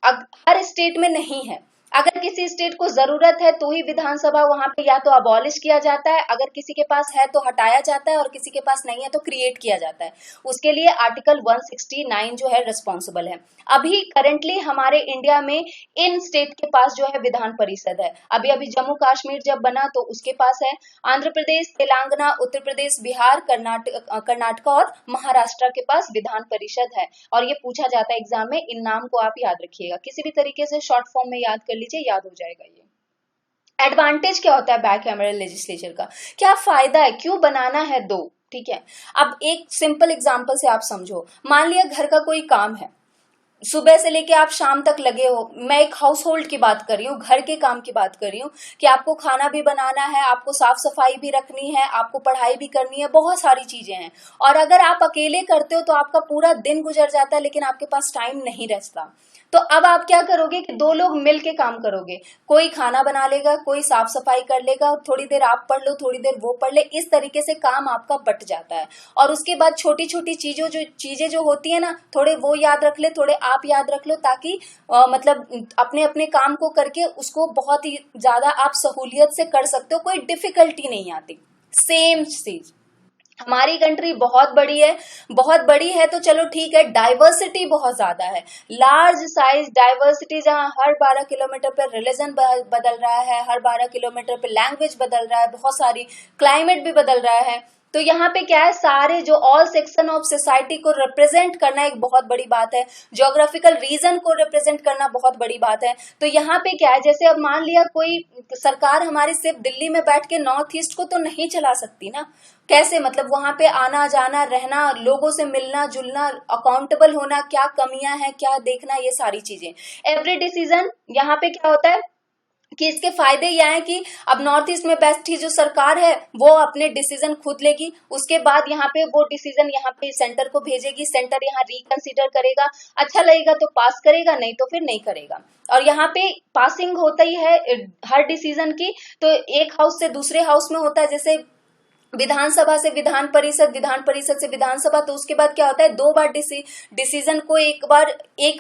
हर स्टेट में नहीं है। अगर किसी स्टेट को जरूरत है तो ही विधानसभा वहां पे या तो अबॉलिश किया जाता है, अगर किसी के पास है तो हटाया जाता है, और किसी के पास नहीं है तो क्रिएट किया जाता है। उसके लिए आर्टिकल 169 जो है रिस्पॉन्सिबल है। अभी करंटली हमारे इंडिया में इन स्टेट के पास जो है विधान परिषद है। अभी अभी जम्मू कश्मीर जब बना तो उसके पास है, आंध्र प्रदेश, तेलंगाना, उत्तर प्रदेश, बिहार, कर्नाटक और महाराष्ट्र के पास विधान परिषद है। और ये पूछा जाता है एग्जाम में, इन नाम को आप याद रखिएगा, किसी भी तरीके से शॉर्ट फॉर्म में याद कर लीजिए, याद हो जाएगा। ये एडवांटेज क्या होता है बायकैमरल लेजिस्लेचर का, क्या फायदा है, क्यों बनाना है दो, ठीक है। अब एक सिंपल एग्जांपल से आप समझो, मान लिया घर का कोई काम है, सुबह से लेके आप शाम तक लगे हो। मैं एक हाउस होल्ड की बात कर रही हूँ, घर के काम की बात कर रही हूँ कि आपको खाना भी बनाना है, आपको साफ सफाई भी रखनी है, आपको पढ़ाई भी करनी है, बहुत सारी चीजें हैं। और अगर आप अकेले करते हो तो आपका पूरा दिन गुजर जाता है, लेकिन आपके पास टाइम नहीं रहता। तो अब आप क्या करोगे कि दो लोग मिल के काम करोगे, कोई खाना बना लेगा, कोई साफ सफाई कर लेगा, थोड़ी देर आप पढ़ लो, थोड़ी देर वो पढ़ ले, इस तरीके से काम आपका बट जाता है। और उसके बाद छोटी छोटी चीजें जो होती है ना, थोड़े वो याद रख ले, थोड़े आप याद रख लो, ताकि मतलब अपने अपने काम को करके उसको बहुत ही ज्यादा आप सहूलियत से कर सकते हो, कोई डिफिकल्टी नहीं आती। सेम चीज, हमारी कंट्री बहुत बड़ी है तो चलो ठीक है, डाइवर्सिटी बहुत ज्यादा है, लार्ज साइज डाइवर्सिटी, जहां हर 12 किलोमीटर पे रिलीजन बदल रहा है, हर 12 किलोमीटर पे लैंग्वेज बदल रहा है, बहुत सारी क्लाइमेट भी बदल रहा है। तो यहाँ पे क्या है, सारे जो ऑल सेक्शन ऑफ सोसाइटी को रिप्रेजेंट करना एक बहुत बड़ी बात है, ज्योग्राफिकल रीजन को रिप्रेजेंट करना बहुत बड़ी बात है। तो यहाँ पे क्या है, जैसे अब मान लिया कोई सरकार हमारी सिर्फ दिल्ली में बैठ के नॉर्थ ईस्ट को तो नहीं चला सकती ना, कैसे, मतलब वहां पे आना जाना रहना, लोगों से मिलना जुलना, अकाउंटेबल होना, क्या कमियां हैं क्या देखना, ये सारी चीजें। एवरी डिसीजन यहाँ पे क्या होता है कि इसके फायदे यह है कि अब नॉर्थ ईस्ट में बैठी जो सरकार है वो अपने डिसीजन खुद लेगी, उसके बाद यहाँ पे वो डिसीजन यहाँ पे सेंटर को भेजेगी, सेंटर यहाँ रिकंसीडर करेगा, अच्छा लगेगा तो पास करेगा, नहीं तो फिर नहीं करेगा। और यहाँ पे पासिंग होता ही है हर डिसीजन की, तो एक हाउस से दूसरे हाउस में होता है, जैसे विधानसभा से विधान परिषद, विधान परिषद से विधानसभा, तो उसके बाद क्या होता है, दो बार डिसीजन को एक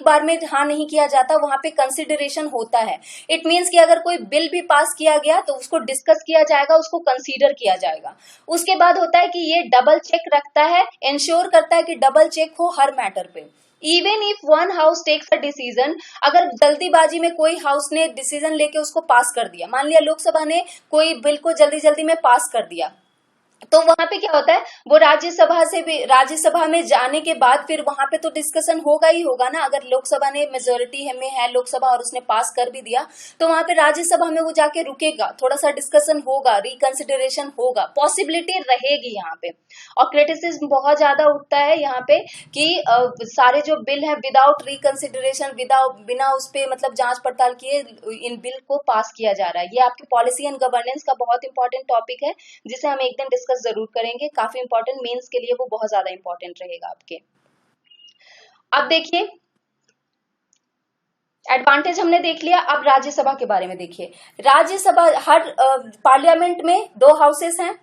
बार में हाँ नहीं किया जाता, वहां पे कंसिडरेशन होता है। इट मींस कि अगर कोई बिल भी पास किया गया तो उसको डिस्कस किया जाएगा, उसको कंसीडर किया जाएगा। उसके बाद होता है कि ये डबल चेक रखता है, इंश्योर करता है कि डबल चेक हो हर मैटर पे। Even if one house takes a decision, अगर जल्दीबाजी में कोई हाउस ने डिसीजन लेके उसको पास कर दिया, मान लिया लोकसभा ने कोई बिल को जल्दी जल्दी में पास कर दिया, तो वहां पे क्या होता है, वो राज्यसभा में जाने के बाद फिर वहां पे तो डिस्कशन होगा ही होगा ना। अगर लोकसभा ने मेजोरिटी में है लोकसभा और उसने पास कर भी दिया, तो वहां पे राज्यसभा में वो जाके रुकेगा, थोड़ा सा डिस्कशन होगा, रिकंसिडरेशन होगा, पॉसिबिलिटी रहेगी यहाँ पे। और क्रिटिसिज्म बहुत ज्यादा उठता है यहाँ पे कि सारे जो बिल है विदाउट रिकंसिडरेशन, बिना उस पे मतलब जांच पड़ताल किए इन बिल को पास किया जा रहा है। ये आपके पॉलिसी एंड गवर्नेंस का बहुत इंपॉर्टेंट टॉपिक है, जिसे हम एक दिन डिस्कस जरूर करेंगे, काफी इंपॉर्टेंट, मेंस के लिए वो बहुत ज्यादा इंपॉर्टेंट रहेगा आपके। अब देखिए एडवांटेज हमने देख लिया, अब राज्यसभा के बारे में देखिए। राज्यसभा हर पार्लियामेंट में दो हाउसेस हैं,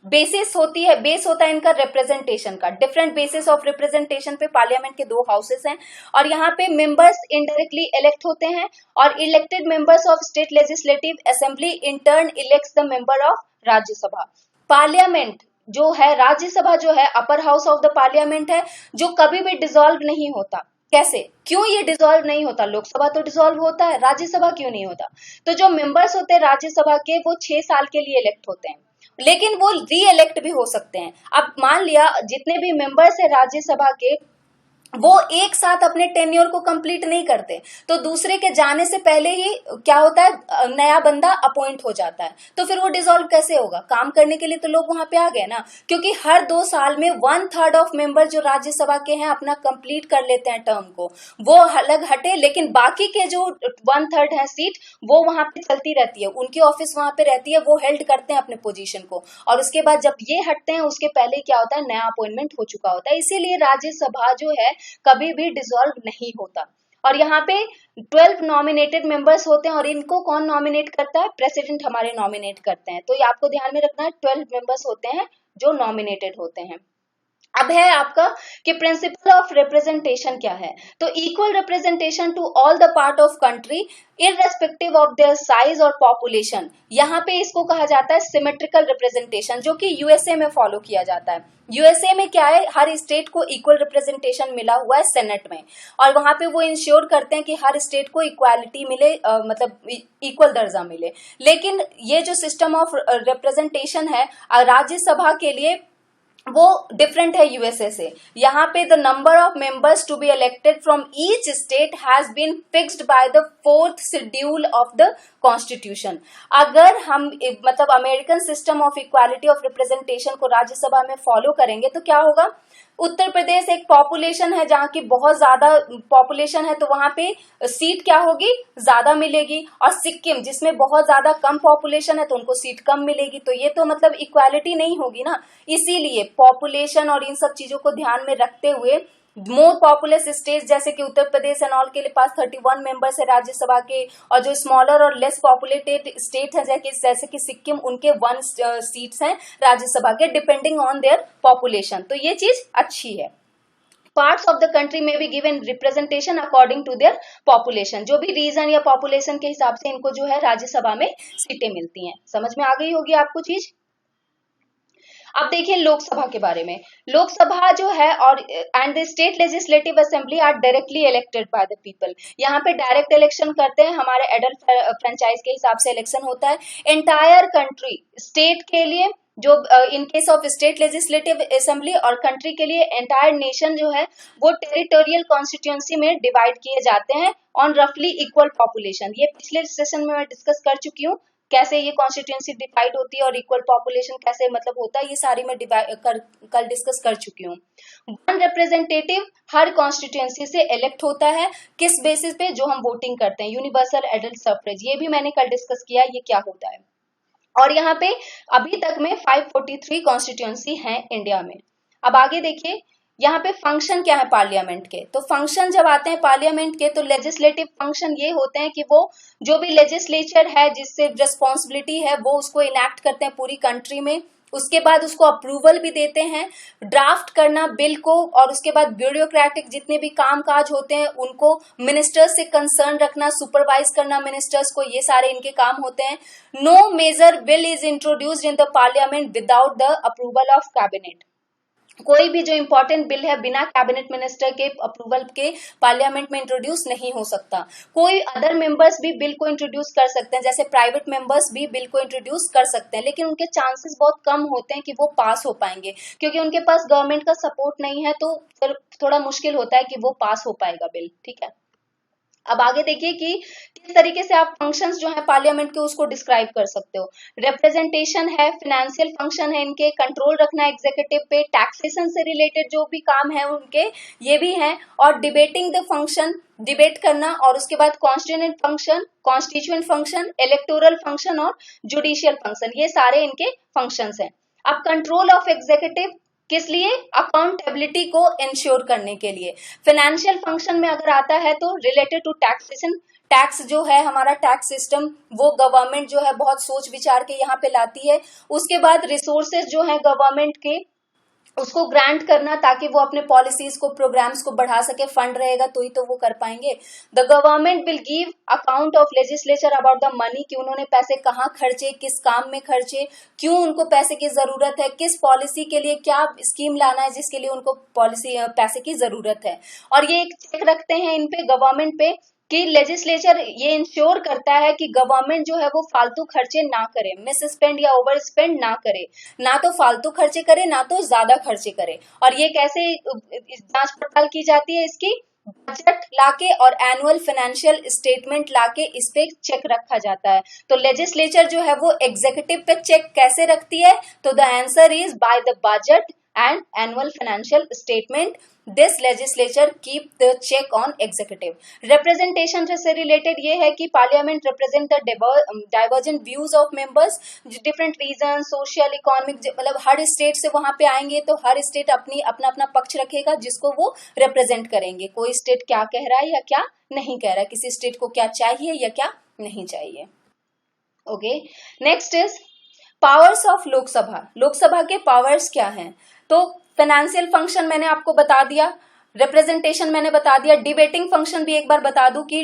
बेसिस होती है, बेस होता है इनका रिप्रेजेंटेशन का। डिफरेंट बेसिस ऑफ रिप्रेजेंटेशन पे पार्लियामेंट के दो हाउसेस हैं और यहाँ पे मेंबर्स इनडायरेक्टली इलेक्ट होते हैं और elected members of state legislative assembly in turn elects the member of Rajya Sabha. Parliament जो है, राज्यसभा जो है upper house of the parliament है, जो कभी भी डिसॉल्व नहीं होता। कैसे, क्यों ये डिसॉल्व नहीं होता? लोकसभा तो डिसॉल्व होता है, राज्यसभा क्यों नहीं होता? तो जो मेंबर्स होते हैं राज्यसभा के वो 6 साल के लिए इलेक्ट होते हैं, लेकिन वो री इलेक्ट भी हो सकते हैं। अब मान लिया जितने भी मेंबर्स है राज्यसभा के वो एक साथ अपने टेन्योर को कंप्लीट नहीं करते, तो दूसरे के जाने से पहले ही क्या होता है, नया बंदा अपॉइंट हो जाता है। तो फिर वो डिसॉल्व कैसे होगा? काम करने के लिए तो लोग वहां पे आ गए ना, क्योंकि हर 2 साल में 1/3 ऑफ मेंबर जो राज्यसभा के हैं अपना कंप्लीट कर लेते हैं टर्म को, वो अलग हटे, लेकिन बाकी के जो 1/3 है सीट वो वहां पे चलती रहती है, उनकी ऑफिस वहां पे रहती है, वो हेल्ड करते हैं अपने पोजीशन को। और उसके बाद जब ये हटते हैं उसके पहले क्या होता है, नया अपॉइंटमेंट हो चुका होता है। इसीलिए राज्यसभा जो है कभी भी डिसॉल्व नहीं होता। और यहाँ पे 12 नॉमिनेटेड मेंबर्स होते हैं और इनको कौन नॉमिनेट करता है? प्रेसिडेंट हमारे नॉमिनेट करते हैं। तो ये आपको ध्यान में रखना है, 12 मेंबर्स होते हैं जो नॉमिनेटेड होते हैं। अब है आपका कि प्रिंसिपल ऑफ रिप्रेजेंटेशन क्या है? तो equal representation to all the part of country irrespective of their size और पॉपुलेशन। यहाँ पे इसको कहा जाता है सिमेट्रिकल रिप्रेजेंटेशन, जो कि यूएसए में फॉलो किया जाता है। यूएसए में क्या है, हर स्टेट को इक्वल रिप्रेजेंटेशन मिला हुआ है सेनेट में, और वहां पे वो इंश्योर करते हैं कि हर स्टेट को इक्वालिटी मिले, मतलब इक्वल दर्जा मिले। लेकिन ये जो सिस्टम ऑफ रिप्रेजेंटेशन है राज्यसभा के लिए वो डिफरेंट है यूएसए से। यहाँ पे the number of members to be elected from each state has been fixed by the 4th schedule of the constitution. अगर हम मतलब American system of equality of representation को राज्यसभा में फॉलो करेंगे तो क्या होगा? उत्तर प्रदेश एक पॉपुलेशन है जहाँ की बहुत ज्यादा पॉपुलेशन है, तो वहां पे सीट क्या होगी? ज्यादा मिलेगी। और सिक्किम जिसमें बहुत ज्यादा कम पॉपुलेशन है तो उनको सीट कम मिलेगी। तो ये तो मतलब इक्वालिटी नहीं होगी ना। इसीलिए पॉपुलेशन और इन सब चीजों को ध्यान में रखते हुए मोर पॉपुलस स्टेट जैसे कि उत्तर प्रदेश एंड ऑल के लिए पास 31 मेंबर्स है राज्यसभा के, और जो स्मॉलर और लेस पॉपुलेटेड स्टेट है जैसे कि सिक्किम, उनके 1 सीट्स हैं राज्यसभा के डिपेंडिंग ऑन देयर पॉपुलेशन। तो ये चीज अच्छी है। पार्ट्स ऑफ द कंट्री में भी given representation according to their population. जो भी रीजन या पॉपुलेशन के हिसाब से इनको जो है राज्यसभा में सीटें मिलती हैं। समझ में आ गई होगी आपको चीज। अब देखिए लोकसभा के बारे में। लोकसभा जो है और and the state legislative assembly are directly elected by the people. यहाँ पे डायरेक्ट इलेक्शन करते हैं, हमारे एडल्ट फ्रेंचाइज के हिसाब से इलेक्शन होता है। एंटायर कंट्री, स्टेट के लिए जो in case of state legislative assembly, और कंट्री के लिए एंटायर नेशन जो है वो टेरिटोरियल कॉन्स्टिट्यूंसी में डिवाइड किए जाते हैं ऑन रफली इक्वल पॉपुलेशन। ये पिछले सेशन में मैं डिस्कस कर चुकी हूँ कैसे ये कॉन्स्टिट्यूंसी डिवाइड होती है और इक्वल पॉपुलेशन कैसे मतलब होता है, ये सारी मैं कल डिस्कस कर चुकी हूँ। 1 रिप्रेजेंटेटिव हर कॉन्स्टिट्यूंसी से इलेक्ट होता है। किस बेसिस पे? जो हम वोटिंग करते हैं, यूनिवर्सल एडल्ट सफरेज, ये भी मैंने कल डिस्कस किया ये क्या होता है। और यहाँ पे अभी तक में 543 कॉन्स्टिट्यूंसी हैं इंडिया में। अब आगे देखिए यहाँ पे फंक्शन क्या है पार्लियामेंट के। तो फंक्शन जब आते हैं पार्लियामेंट के तो लेजिस्लेटिव फंक्शन ये होते हैं कि वो जो भी लेजिस्लेचर है जिससे रिस्पॉन्सिबिलिटी है वो उसको इनैक्ट करते हैं पूरी कंट्री में। उसके बाद उसको अप्रूवल भी देते हैं, ड्राफ्ट करना बिल को, और उसके बाद ब्यूरोक्रेटिक जितने भी काम काज होते हैं उनको मिनिस्टर्स से कंसर्न रखना, सुपरवाइज करना मिनिस्टर्स को, ये सारे इनके काम होते हैं। No major bill is introduced in the parliament without the approval of cabinet. कोई भी जो इंपॉर्टेंट बिल है बिना कैबिनेट मिनिस्टर के अप्रूवल के पार्लियामेंट में इंट्रोड्यूस नहीं हो सकता। कोई अदर मेंबर्स भी बिल को इंट्रोड्यूस कर सकते हैं, जैसे प्राइवेट मेंबर्स भी बिल को इंट्रोड्यूस कर सकते हैं, लेकिन उनके चांसेस बहुत कम होते हैं कि वो पास हो पाएंगे, क्योंकि उनके पास गवर्नमेंट का सपोर्ट नहीं है, तो फिर थोड़ा मुश्किल होता है कि वो पास हो पाएगा बिल। ठीक है, अब आगे देखिए कि किस तरीके से आप फंक्शंस जो है पार्लियामेंट के उसको डिस्क्राइब कर सकते हो। रिप्रेजेंटेशन है, फाइनेंशियल फंक्शन है इनके, कंट्रोल रखना एग्जीक्यूटिव पे, टैक्सेशन से रिलेटेड जो भी काम है उनके ये भी हैं, और डिबेटिंग द फंक्शन, डिबेट करना, और उसके बाद कॉन्स्टिट्यूएंट फंक्शन, इलेक्टोरल फंक्शन और जुडिशियल फंक्शन, ये सारे इनके फंक्शंस हैं। अब कंट्रोल ऑफ एग्जीक्यूटिव किस लिए? अकाउंटेबिलिटी को इंश्योर करने के लिए। फाइनेंशियल फंक्शन में अगर आता है तो रिलेटेड टू टैक्सेशन, टैक्स जो है हमारा टैक्स सिस्टम वो गवर्नमेंट जो है बहुत सोच विचार के यहाँ पे लाती है। उसके बाद रिसोर्सेज जो है गवर्नमेंट के उसको ग्रांट करना ताकि वो अपने पॉलिसीज को प्रोग्राम्स को बढ़ा सके, फंड रहेगा तो ही तो वो कर पाएंगे। The government will give account of legislature about the money कि उन्होंने पैसे कहाँ खर्चे, किस काम में खर्चे, क्यों उनको पैसे की जरूरत है, किस पॉलिसी के लिए क्या स्कीम लाना है जिसके लिए उनको पॉलिसी पैसे की जरूरत है। और ये एक चेक रखते हैं इन पे गवर्नमेंट पे कि लेजिस्लेचर ये इंश्योर करता है कि गवर्नमेंट जो है वो फालतू खर्चे ना करे, मिस स्पेंड या ओवर स्पेंड ना करे, ना तो फालतू खर्चे करे ना तो ज्यादा खर्चे करे। और ये कैसे जांच पड़ताल की जाती है इसकी, बजट लाके और एनुअल फाइनेंशियल स्टेटमेंट लाके इस पे चेक रखा जाता है। तो लेजिस्लेचर जो है वो एग्जीक्यूटिव पे चेक कैसे रखती है, तो the answer is by the budget and annual financial statement. This legislature keep the check on executive. Representation से related ये है कि parliament represent the divergent views of members, different regions, social, economic, मतलब हर state से वहां पे आएंगे तो हर state अपनी अपना अपना पक्ष रखेगा जिसको वो represent करेंगे। कोई state क्या कह रहा है या क्या नहीं कह रहा है, किसी state को क्या चाहिए या क्या नहीं चाहिए। Okay, next is powers of Lok Sabha. Lok Sabha के पावर्स क्या हैं, तो फाइनेंशियल फंक्शन मैंने आपको बता दिया, रिप्रेजेंटेशन मैंने बता दिया, डिबेटिंग फंक्शन भी एक बार बता दूं कि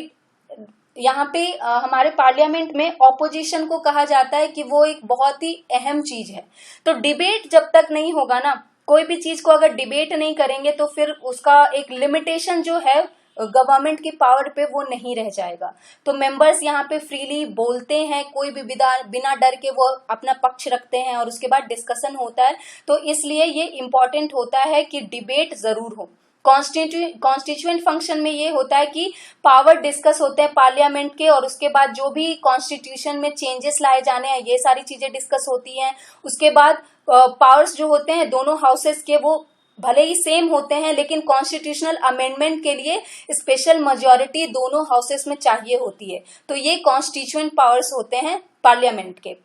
यहाँ पे हमारे पार्लियामेंट में ऑपोजिशन को कहा जाता है कि वो एक बहुत ही अहम चीज है। तो डिबेट जब तक नहीं होगा ना, कोई भी चीज को अगर डिबेट नहीं करेंगे तो फिर उसका एक लिमिटेशन जो है गवर्नमेंट की पावर पे वो नहीं रह जाएगा। तो मेंबर्स यहाँ पे फ्रीली बोलते हैं, कोई भी बिना डर के वो अपना पक्ष रखते हैं और उसके बाद डिस्कशन होता है। तो इसलिए ये इंपॉर्टेंट होता है कि डिबेट जरूर हो। कॉन्स्टिट्यूएंट फंक्शन में ये होता है कि पावर डिस्कस होते हैं पार्लियामेंट के और उसके बाद जो भी कॉन्स्टिट्यूशन में चेंजेस लाए जाने हैं ये सारी चीजें डिस्कस होती हैं। उसके बाद पावर्स जो होते हैं दोनों हाउसेस के वो भले ही सेम होते हैं लेकिन कॉन्स्टिट्यूशनल अमेंडमेंट के लिए स्पेशल मेजॉरिटी दोनों हाउसेस में चाहिए होती है। तो ये कॉन्स्टिट्यूएंट पावर्स होते हैं पार्लियामेंट के।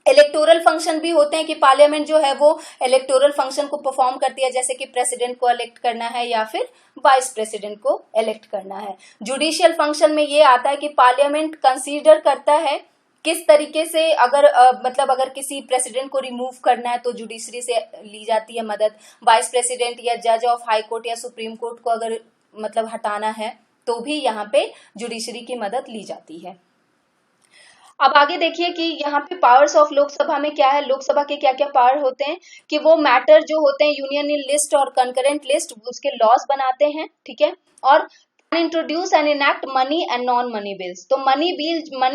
इलेक्टोरल फंक्शन भी होते हैं कि पार्लियामेंट जो है वो इलेक्टोरल फंक्शन को परफॉर्म करती है, जैसे कि प्रेसिडेंट को इलेक्ट करना है या फिर वाइस प्रेसिडेंट को इलेक्ट करना है। जुडिशियल फंक्शन में ये आता है कि पार्लियामेंट कंसीडर करता है किस तरीके से अगर मतलब अगर किसी प्रेसिडेंट को रिमूव करना है तो जुडिशरी से ली जाती है मदद। वाइस प्रेसिडेंट या जज ऑफ हाई कोर्ट या सुप्रीम कोर्ट को अगर मतलब हटाना है तो भी यहाँ पे जुडिशरी की मदद ली जाती है। अब आगे देखिए कि यहाँ पे पावर्स ऑफ लोकसभा में क्या है, लोकसभा के क्या क्या पावर होते हैं कि वो मैटर जो होते हैं यूनियन लिस्ट और कंकरेंट लिस्ट उसके लॉज बनाते हैं, ठीक है। और introduce and enact money and non money bills. तो मनी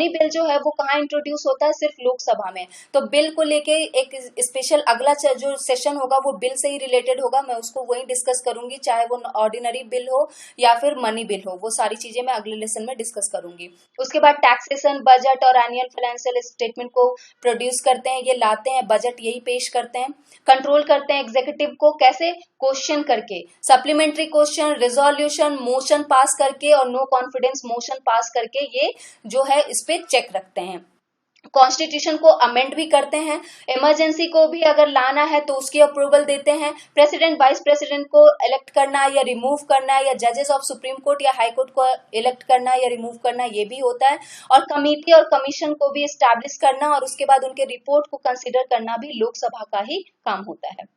बिल जो है वो कहाँ इंट्रोड्यूस होता है, सिर्फ लोकसभा में। तो बिल को लेके एक स्पेशल अगला जो सेशन होगा वो बिल से ही रिलेटेड होगा, मैं उसको वही डिस्कस करूंगी, चाहे वो ऑर्डिनरी बिल हो या फिर मनी बिल हो, वो सारी चीजें मैं अगले लेसन में डिस्कस करूंगी। उसके बाद टैक्सेशन, बजट और एनुअल फाइनेंशियल स्टेटमेंट को प्रोड्यूस करते हैं, ये लाते हैं, बजट यही पेश करते हैं। कंट्रोल करते हैं एग्जीक्यूटिव को, कैसे, क्वेश्चन करके, supplementary question, resolution, motion pass करके और नो कॉन्फिडेंस मोशन पास करके ये जो है इस पे चेक रखते हैं। कॉन्स्टिट्यूशन को अमेंड भी करते हैं, इमरजेंसी को भी अगर लाना है तो उसकी अप्रूवल देते हैं। प्रेसिडेंट वाइस प्रेसिडेंट को इलेक्ट करना है या रिमूव करना है, या जजेस ऑफ सुप्रीम कोर्ट या हाई कोर्ट को इलेक्ट करना है या रिमूव करना है, ये भी होता है। और कमेटी और कमीशन को भी एस्टैब्लिश करना और उसके बाद उनके रिपोर्ट को कंसिडर करना भी लोकसभा का ही काम होता है।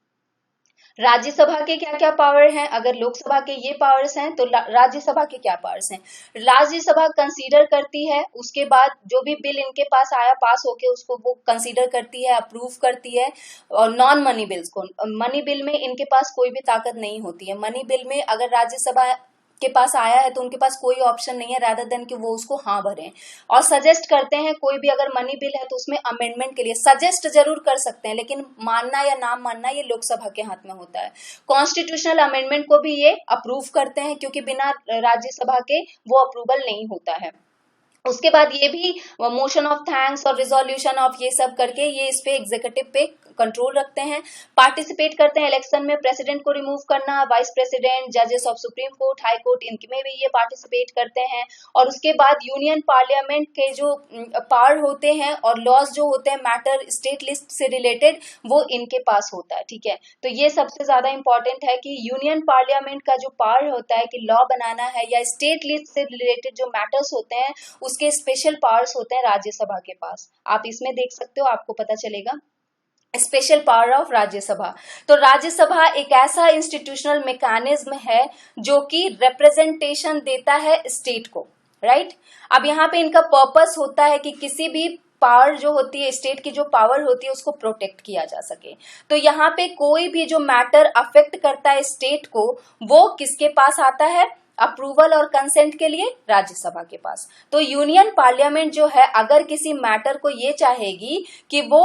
राज्यसभा के क्या क्या पावर हैं, अगर लोकसभा के ये पावर्स हैं तो राज्यसभा के क्या पावर्स हैं। राज्यसभा कंसीडर करती है, उसके बाद जो भी बिल इनके पास आया पास होके उसको वो कंसीडर करती है, अप्रूव करती है। और नॉन मनी बिल्स को, मनी बिल में इनके पास कोई भी ताकत नहीं होती है। मनी बिल में अगर राज्यसभा के पास आया है तो उनके पास कोई ऑप्शन नहीं है रादर देन कि वो उसको हाँ भरें। और सजेस्ट करते हैं, कोई भी अगर मनी बिल है तो उसमें अमेंडमेंट के लिए सजेस्ट जरूर कर सकते हैं, लेकिन मानना या ना मानना ये लोकसभा के हाथ में होता है। कॉन्स्टिट्यूशनल अमेंडमेंट को भी ये अप्रूव करते हैं क्योंकि बिना राज्यसभा के वो अप्रूवल नहीं होता है। उसके बाद ये भी मोशन ऑफ थैंक्स और रिजोल्यूशन ऑफ ये सब करके ये इस पे एग्जीक्यूटिव पे कंट्रोल रखते हैं, पार्टिसिपेट करते हैं इलेक्शन में, प्रेसिडेंट को रिमूव करना, वाइस प्रेसिडेंट, जजेस of supreme court, high court, इनके में भी ये पार्टिसिपेट करते हैं। और उसके बाद यूनियन पार्लियामेंट के जो पावर होते हैं और लॉज जो होते हैं मैटर स्टेट लिस्ट से रिलेटेड, वो इनके पास होता है, ठीक है। तो ये सबसे ज्यादा इंपॉर्टेंट है कि यूनियन पार्लियामेंट का जो पावर होता है कि लॉ बनाना है या स्टेट लिस्ट से रिलेटेड जो मैटर्स होते हैं उसके स्पेशल पावर्स होते हैं राज्यसभा के पास। आप इसमें देख सकते हो, आपको पता चलेगा स्पेशल पावर ऑफ राज्यसभा। तो राज्यसभा एक ऐसा इंस्टीट्यूशनल मैकेनिज्म है जो कि रिप्रेजेंटेशन देता है स्टेट को, राइट। अब यहाँ पे इनका पर्पस होता है कि किसी भी पावर जो होती है, स्टेट की जो पावर होती है, उसको प्रोटेक्ट किया जा सके। तो यहाँ पे कोई भी जो मैटर अफेक्ट करता है स्टेट को, वो किसके पास आता है? अप्रूवल और कंसेंट के लिए राज्यसभा के पास। तो यूनियन पार्लियामेंट जो है अगर किसी मैटर को ये चाहेगी कि वो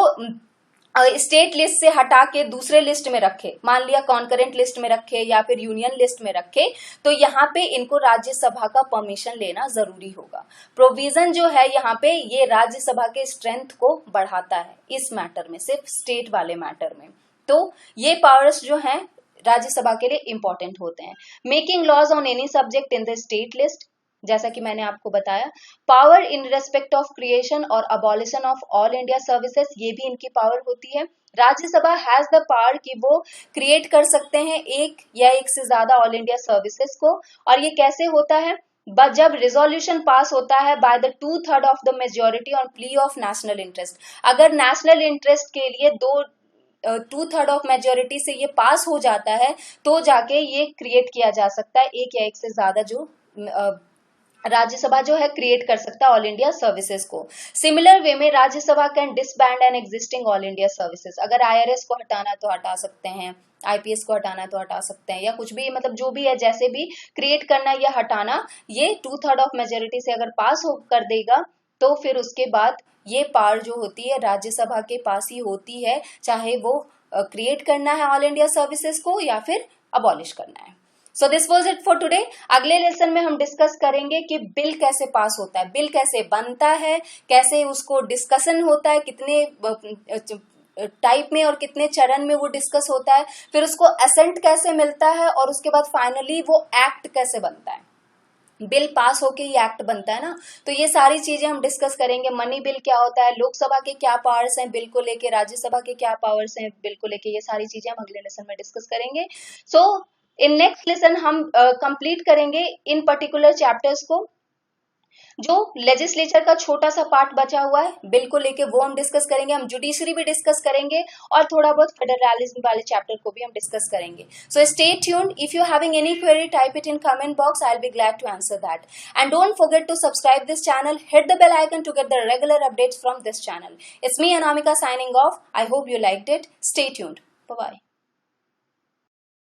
स्टेट लिस्ट से हटा के दूसरे लिस्ट में रखे, मान लिया कॉन्करेंट लिस्ट में रखे या फिर यूनियन लिस्ट में रखे, तो यहाँ पे इनको राज्यसभा का परमिशन लेना जरूरी होगा। प्रोविजन जो है यहाँ पे ये राज्यसभा के स्ट्रेंथ को बढ़ाता है इस मैटर में, सिर्फ स्टेट वाले मैटर में। तो ये पावर्स जो हैं राज्यसभा के लिए इंपॉर्टेंट होते हैं। Making laws on any subject in the state list, जैसा कि मैंने आपको बताया। Power in respect of creation और abolition of all India services, ये भी इनकी पावर होती है। राज्यसभा हैज द पावर कि वो क्रिएट कर सकते हैं एक या एक से ज्यादा ऑल इंडिया सर्विसेज को। और ये कैसे होता है? जब रिजोल्यूशन पास होता है by the 2/3 of the majority on plea of national interest. अगर नेशनल इंटरेस्ट के लिए 2/3 ऑफ मेजोरिटी से ये पास हो जाता है तो जाके ये क्रिएट किया जा सकता है, एक या एक से ज्यादा जो राज्यसभा जो है क्रिएट कर सकता है ऑल इंडिया सर्विसेज को। सिमिलर वे में Rajya Sabha can disband an existing all India services. अगर आईआरएस को हटाना है तो हटा सकते हैं, आईपीएस को हटाना है तो हटा सकते हैं, या कुछ भी मतलब जो भी है, जैसे भी क्रिएट करना या हटाना, ये 2/3 ऑफ मेजोरिटी से अगर पास कर देगा तो फिर उसके बाद ये पावर जो होती है राज्यसभा के पास ही होती है, चाहे वो क्रिएट करना है ऑल इंडिया सर्विसेज को या फिर अबॉलिश करना है। So this was it for today. अगले लेसन में हम डिस्कस करेंगे कि बिल कैसे पास होता है, बिल कैसे बनता है, कैसे उसको डिस्कशन होता है, कितने टाइप में और कितने चरण में वो डिस्कस होता है, फिर उसको असेंट कैसे मिलता है, और उसके बाद फाइनली वो एक्ट कैसे बनता है। बिल पास होके ही एक्ट बनता है ना। तो ये सारी चीजें हम डिस्कस करेंगे। मनी बिल क्या होता है, लोकसभा के क्या पावर्स हैं बिल को लेके, राज्यसभा के क्या पावर्स हैं बिल को लेके, ये सारी चीजें हम अगले लेसन में डिस्कस करेंगे। सो इन नेक्स्ट लेसन हम कंप्लीट करेंगे इन पर्टिकुलर चैप्टर्स को। जो लेजिस्लेचर का छोटा सा पार्ट बचा हुआ है बिल को लेके, वो हम डिस्कस करेंगे। हम जुडिशरी भी डिस्कस करेंगे और थोड़ा बहुत फेडरलिज्म वाले चैप्टर को भी हम डिस्कस करेंगे। So stay tuned. If you having any query, type it in comment box, I will be glad to answer that. And don't forget to subscribe this channel, hit the bell icon to get the regular updates from this channel. It's me Anamika signing off. I hope you liked it. Stay tuned. Bye bye.